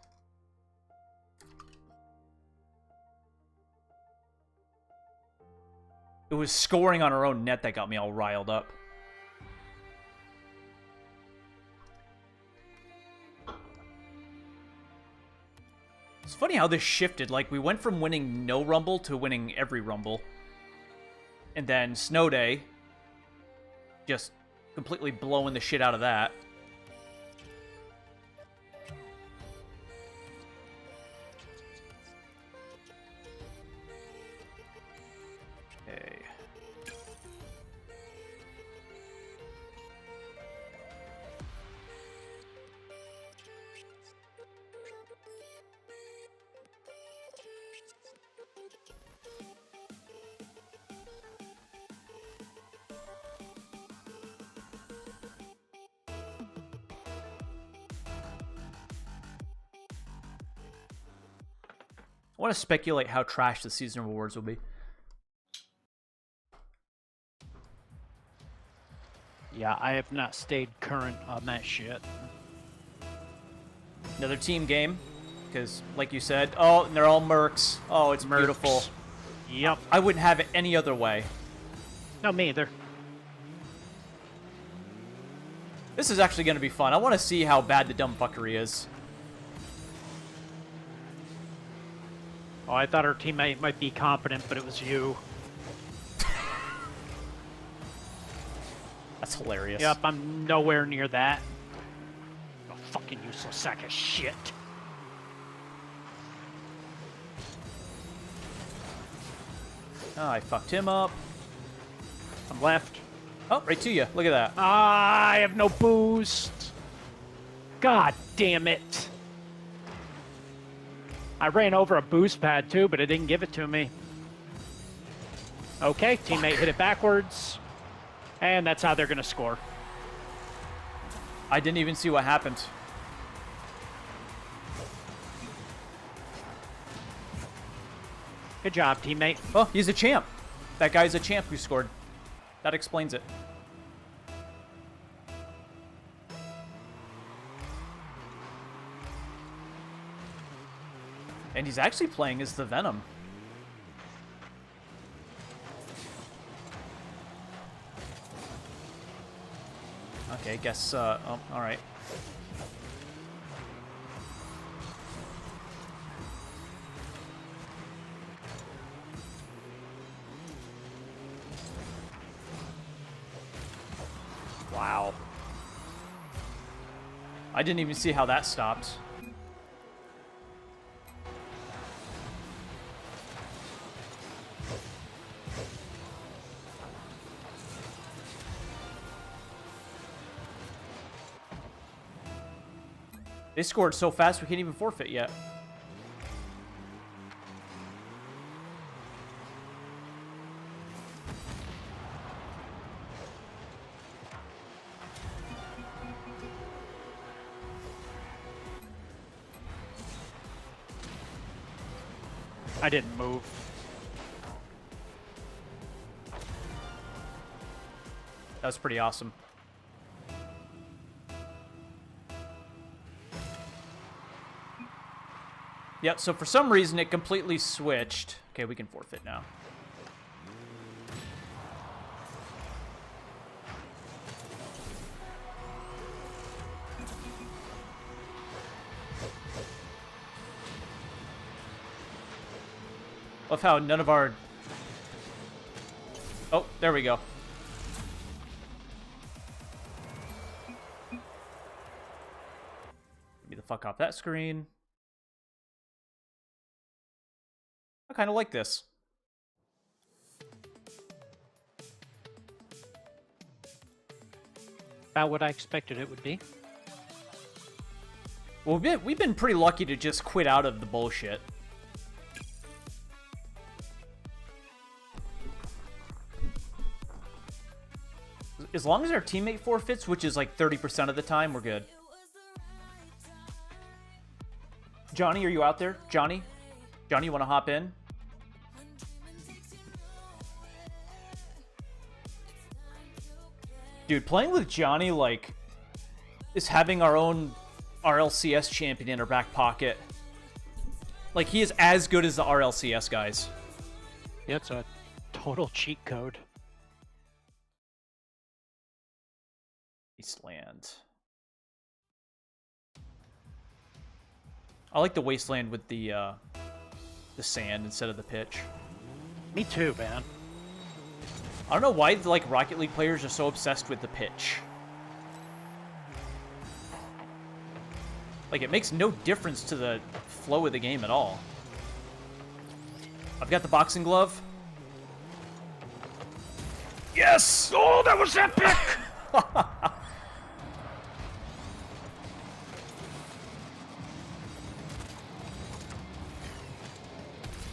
It was scoring on our own net that got me all riled up. It's funny how this shifted. Like, we went from winning no Rumble to winning every Rumble. And then Snow Day, just completely blowing the shit out of that. Okay. I want to speculate how trash the season rewards will be. Yeah, I have not stayed current on that shit. Another team game, because, like you said, oh, and they're all mercs. Oh, it's beautiful. Yep. I wouldn't have it any other way. No, me either. This is actually going to be fun. I want to see how bad the dumb fuckery is. Oh, I thought our teammate might be competent, but it was you. That's hilarious. Yep, I'm nowhere near that. You fucking useless sack of shit. Oh, I fucked him up. I'm left. Oh, right to you. Look at that. Ah, I have no boost. God damn it. I ran over a boost pad too, but it didn't give it to me. Okay, teammate hit it backwards. And that's how they're going to score. I didn't even see what happened. Good job, teammate. Oh, he's a champ. That guy's a champ who scored. That explains it. And he's actually playing as the Venom. Okay, guess, oh, alright. Wow. I didn't even see how that stopped. They scored so fast we can't even forfeit yet. I didn't move. That was pretty awesome. Yep, so for some reason it completely switched. Okay, we can forfeit now. Love how none of our... Oh, there we go. Get me the fuck off that screen. I kind of like this. About what I expected it would be. Well, we've been pretty lucky to just quit out of the bullshit. As long as our teammate forfeits, which is like 30% of the time, we're good. Johnny, are you out there? Johnny? Johnny, you want to hop in? Dude, playing with Johnny, like, is having our own RLCS champion in our back pocket. Like, he is as good as the RLCS guys. Yeah, it's a total cheat code. Wasteland. I like the wasteland with the sand instead of the pitch. Me too, man. I don't know why like Rocket League players are so obsessed with the pitch. Like, it makes no difference to the flow of the game at all. I've got the boxing glove. Yes! Oh, that was epic!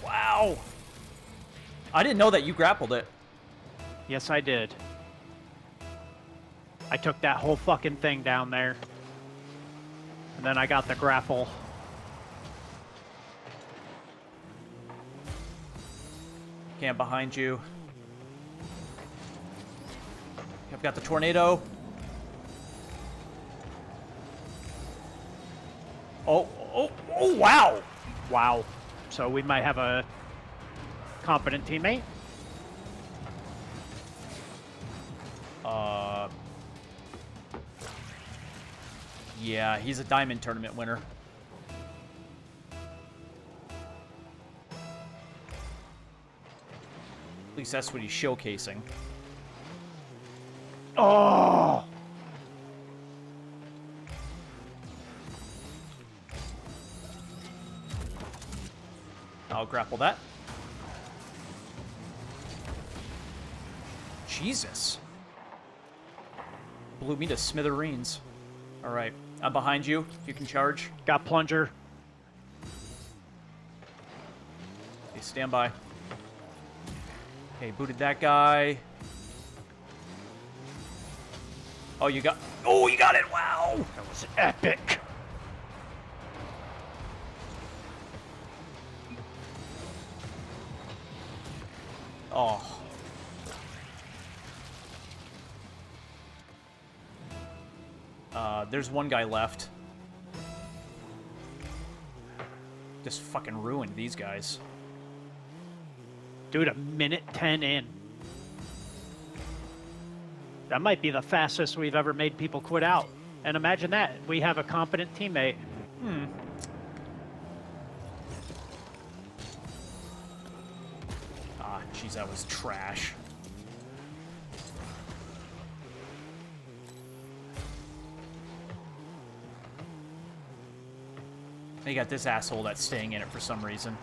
Wow! I didn't know that you grappled it. Yes, I did. I took that whole fucking thing down there. And then I got the grapple. Camp behind you. I've got the tornado. Oh, wow! Wow. So we might have a competent teammate. Yeah, he's a diamond tournament winner. At least that's what he's showcasing. Oh! I'll grapple that. Jesus. blew me to smithereens. All right, I'm behind you. You can charge. Got plunger. Okay, stand by. Okay, booted that guy. Oh, you got it. Wow. That was epic. Oh. There's one guy left. Just fucking ruined these guys. Dude, a minute 10 in. That might be the fastest we've ever made people quit out. And imagine that. We have a competent teammate. Ah, jeez, that was trash. They got this asshole that's staying in it for some reason.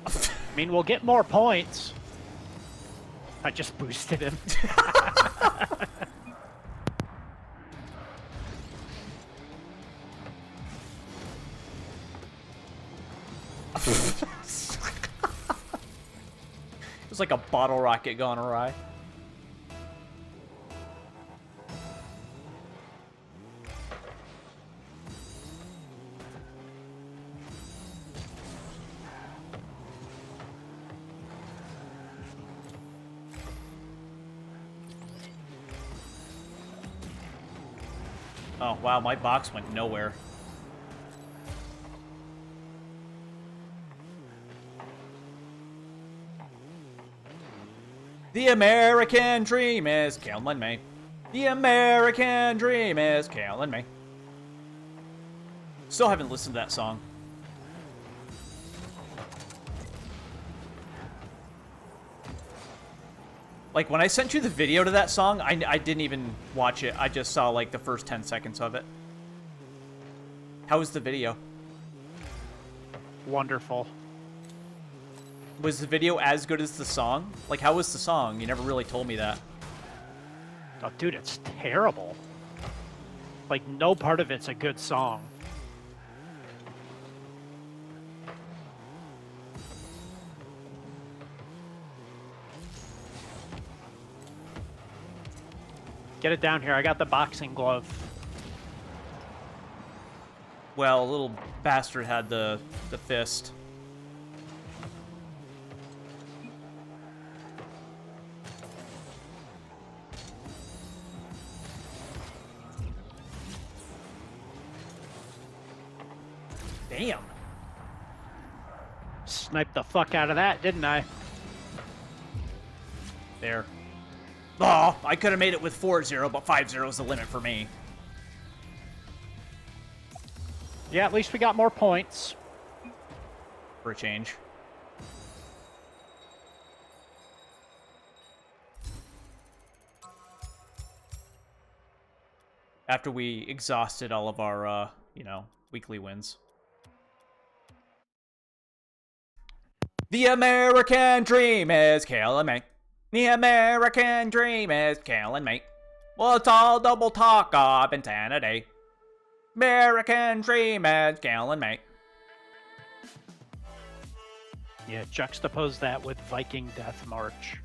I mean, we'll get more points. I just boosted him. It was like a bottle rocket gone awry. Oh, wow, my box went nowhere. The American dream is killing me. The American dream is killing me. Still haven't listened to that song. Like, when I sent you the video to that song, I didn't even watch it. I just saw, like, the first 10 seconds of it. How was the video? Wonderful. Was the video as good as the song? Like, how was the song? You never really told me that. Oh, dude, it's terrible. Like, no part of it's a good song. Get it down here. I got the boxing glove. Well, a little bastard had the fist. Damn. Sniped the fuck out of that, didn't I? There. Oh, I could have made it with 4-0, but 5-0 is the limit for me. Yeah, at least we got more points. For a change. After we exhausted all of our, you know, weekly wins. The American dream is killing me. The American dream is killing me. Well, it's all double talk of insanity. American dream is killing me. Yeah, juxtapose that with Viking Death March.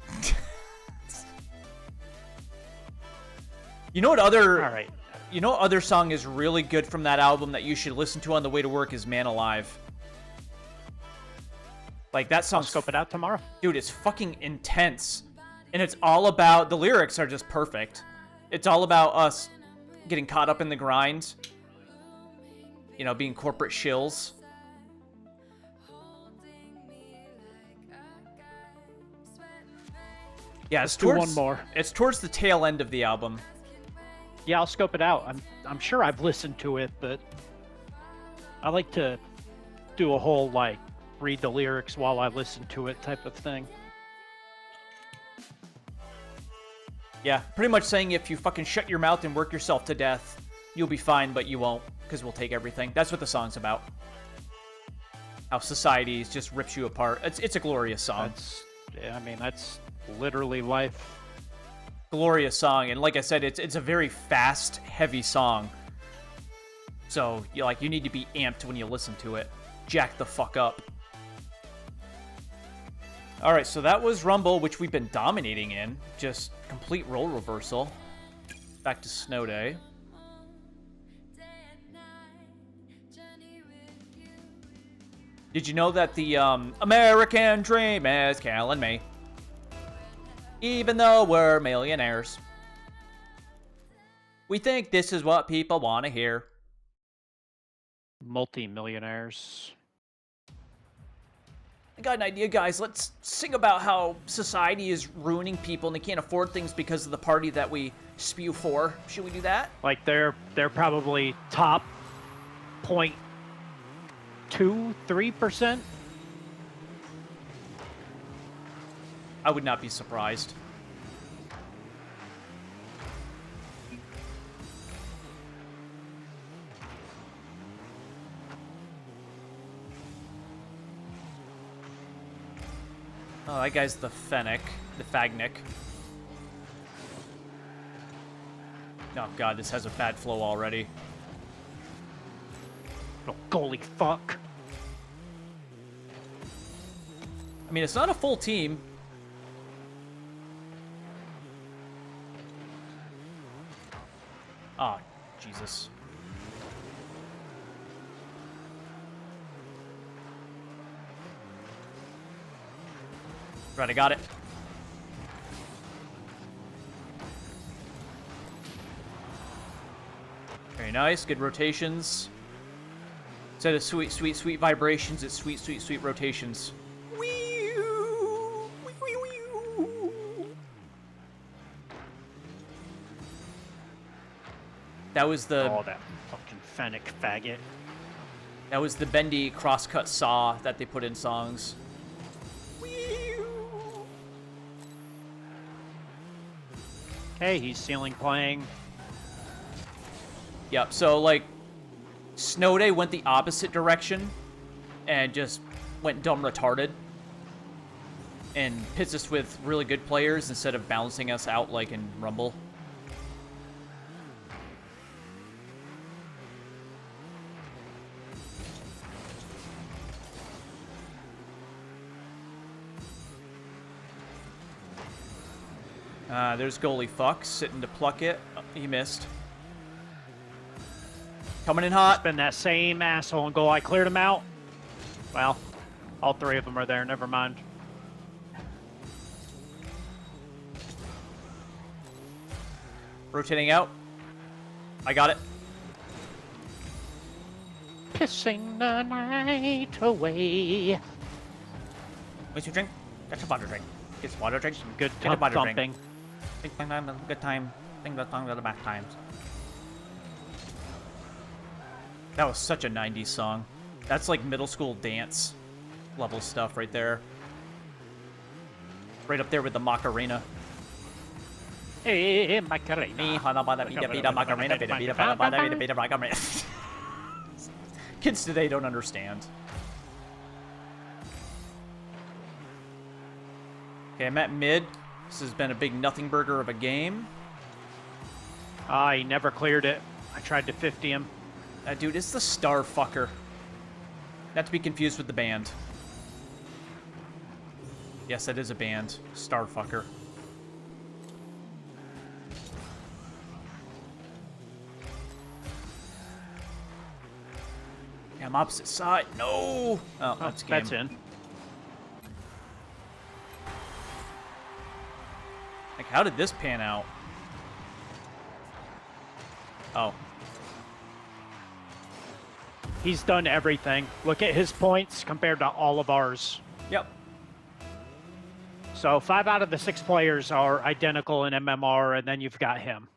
You know what other... All right. You know what other song is really good from that album that you should listen to on the way to work is Man Alive. Like, that song... I'll scope it out tomorrow. Dude, it's fucking intense. And it's all about... The lyrics are just perfect. It's all about us getting caught up in the grind. You know, being corporate shills. Yeah, it's Let's do towards, one more. It's towards the tail end of the album. Yeah, I'll scope it out. I'm sure I've listened to it, but I like to do a whole, like, read the lyrics while I listen to it type of thing. Yeah, pretty much saying if you fucking shut your mouth and work yourself to death, you'll be fine, but you won't, because we'll take everything. That's what the song's about. How society just rips you apart. It's a glorious song. Yeah, I mean, that's literally life. glorious song, and like I said, it's a very fast, heavy song. So you need to be amped when you listen to it. Jack the fuck up. All right, so that was Rumble, which we've been dominating in. Just complete role reversal. Back to Snow Day. Did you know that the American dream is killing me? Even though we're millionaires. We think this is what people want to hear. Multi-millionaires. I got an idea, guys. Let's sing about how society is ruining people and they can't afford things because of the party that we spew for. Should we do that? Like they're probably top 0.2-3%. I would not be surprised. Oh, that guy's the Fennec. The Fagnick. Oh god, this has a bad flow already. Oh, goalie fuck. I mean, it's not a full team. Oh, Jesus. Right, I got it. Very nice, good rotations. Instead of sweet, sweet, sweet vibrations, it's sweet, sweet, sweet rotations. That was the... Oh, that fucking Fennec faggot. That was the bendy crosscut saw that they put in songs. Hey, he's ceiling playing. Yep, so, like, Snow Day went the opposite direction and just went dumb retarded and pits us with really good players instead of balancing us out like in Rumble. There's goalie fuck sitting to pluck it. Oh, he missed. Coming in hot. It's been that same asshole and goal. I cleared him out. Well, all three of them are there. Never mind. Rotating out. I got it. Pissing the night away. What's your drink? That's a water drink. Get some water drink. Some good Get a water drink. thumping. Good time. Sing the song of the back times. That was such a 90s song. That's like middle school dance level stuff right there. Right up there with the Macarena. Hey, Macarena. Kids today don't understand. Okay, I'm at mid. This has been a big nothing burger of a game. Ah, he never cleared it. I tried to 50 him. Dude, it's the star fucker. Not to be confused with the band. Yes, that is a band. Star fucker. Yeah, I'm opposite side. No! Oh, that's game. That's in. Like, how did this pan out? Oh. He's done everything. Look at his points compared to all of ours. Yep. So 5 out of the 6 players are identical in MMR, and then you've got him.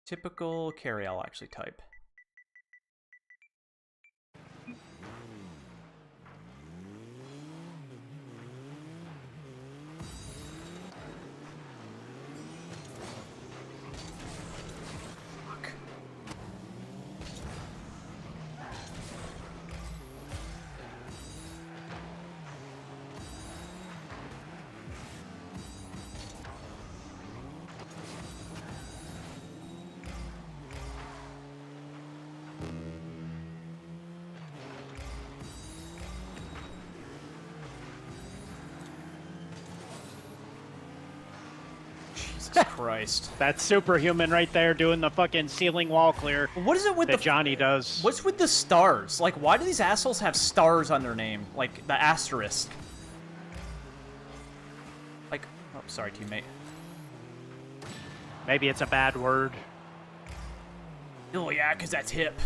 Typical carry, I'll actually type. Fuck. Christ. That's superhuman right there doing the fucking ceiling wall clear What is it with that the Johnny does. What's with the stars? Like, why do these assholes have stars on their name? Like, the asterisk. Like, oh, sorry, teammate. Maybe it's a bad word. Oh, yeah, because that's hip.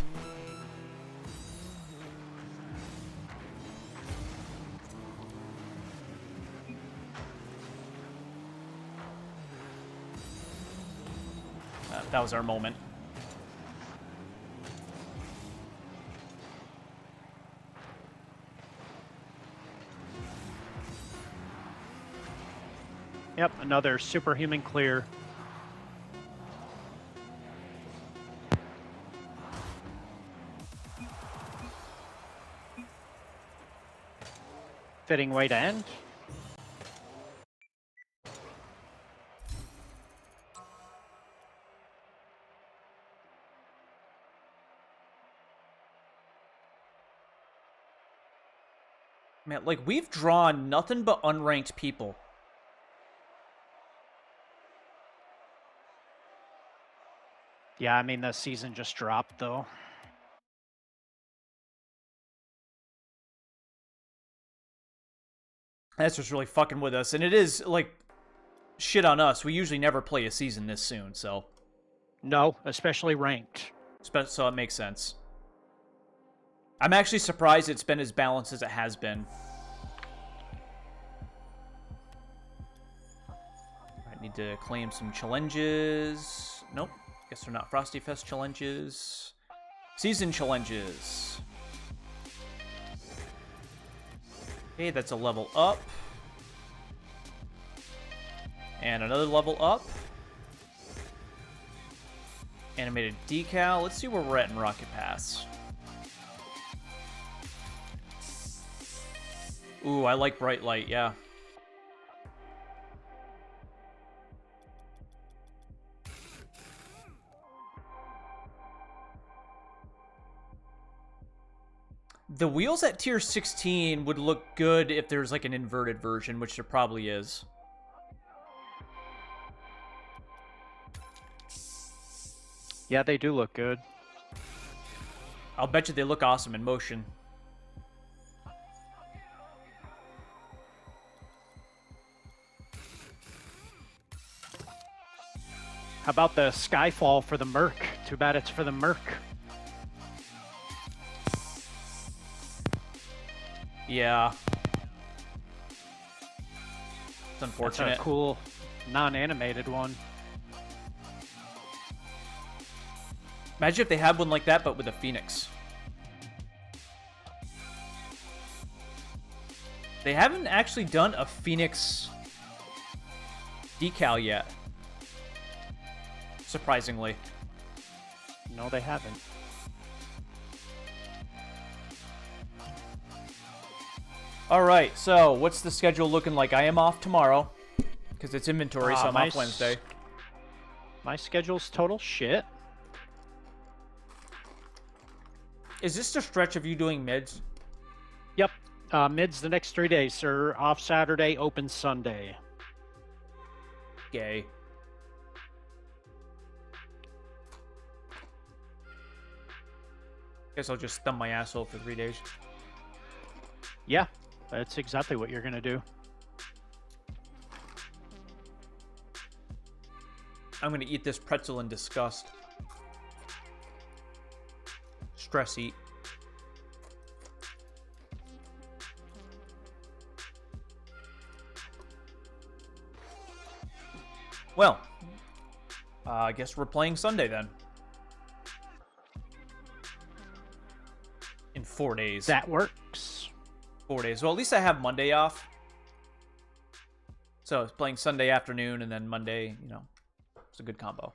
That was our moment. Yep, another superhuman clear. Fitting way to end. Man, like, we've drawn nothing but unranked people. Yeah, I mean, the season just dropped, though. That's just really fucking with us. And it is, like, shit on us. We usually never play a season this soon, so... No, especially ranked. So it makes sense. I'm actually surprised it's been as balanced as it has been. I need to claim some challenges. Nope. Guess they're not Frosty Fest challenges. Season challenges. Okay, that's a level up. And another level up. Animated decal. Let's see where we're at in Rocket Pass. Ooh, I like bright light, yeah. The wheels at tier 16 would look good if there's like an inverted version, which there probably is. Yeah, they do look good. I'll bet you they look awesome in motion. How about the Skyfall for the Merc? Too bad it's for the Merc. Yeah. It's That's unfortunate. a cool non-animated one. Imagine if they had one like that, but with a Phoenix. They haven't actually done a Phoenix decal yet. Surprisingly. No, they haven't. Alright, so what's the schedule looking like? I am off tomorrow, because it's inventory, so I'm off Wednesday. My schedule's total shit. Is this the stretch of you doing mids? Yep. Mid's the next 3 days, sir. Off Saturday, open Sunday. Gay. Guess I'll just thumb my asshole for 3 days. Yeah, that's exactly what you're gonna do. I'm gonna eat this pretzel in disgust. Stress eat. Well, I guess we're playing Sunday then. In 4 days. That works. 4 days. Well, at least I have Monday off. So it's playing Sunday afternoon and then Monday, you know, it's a good combo.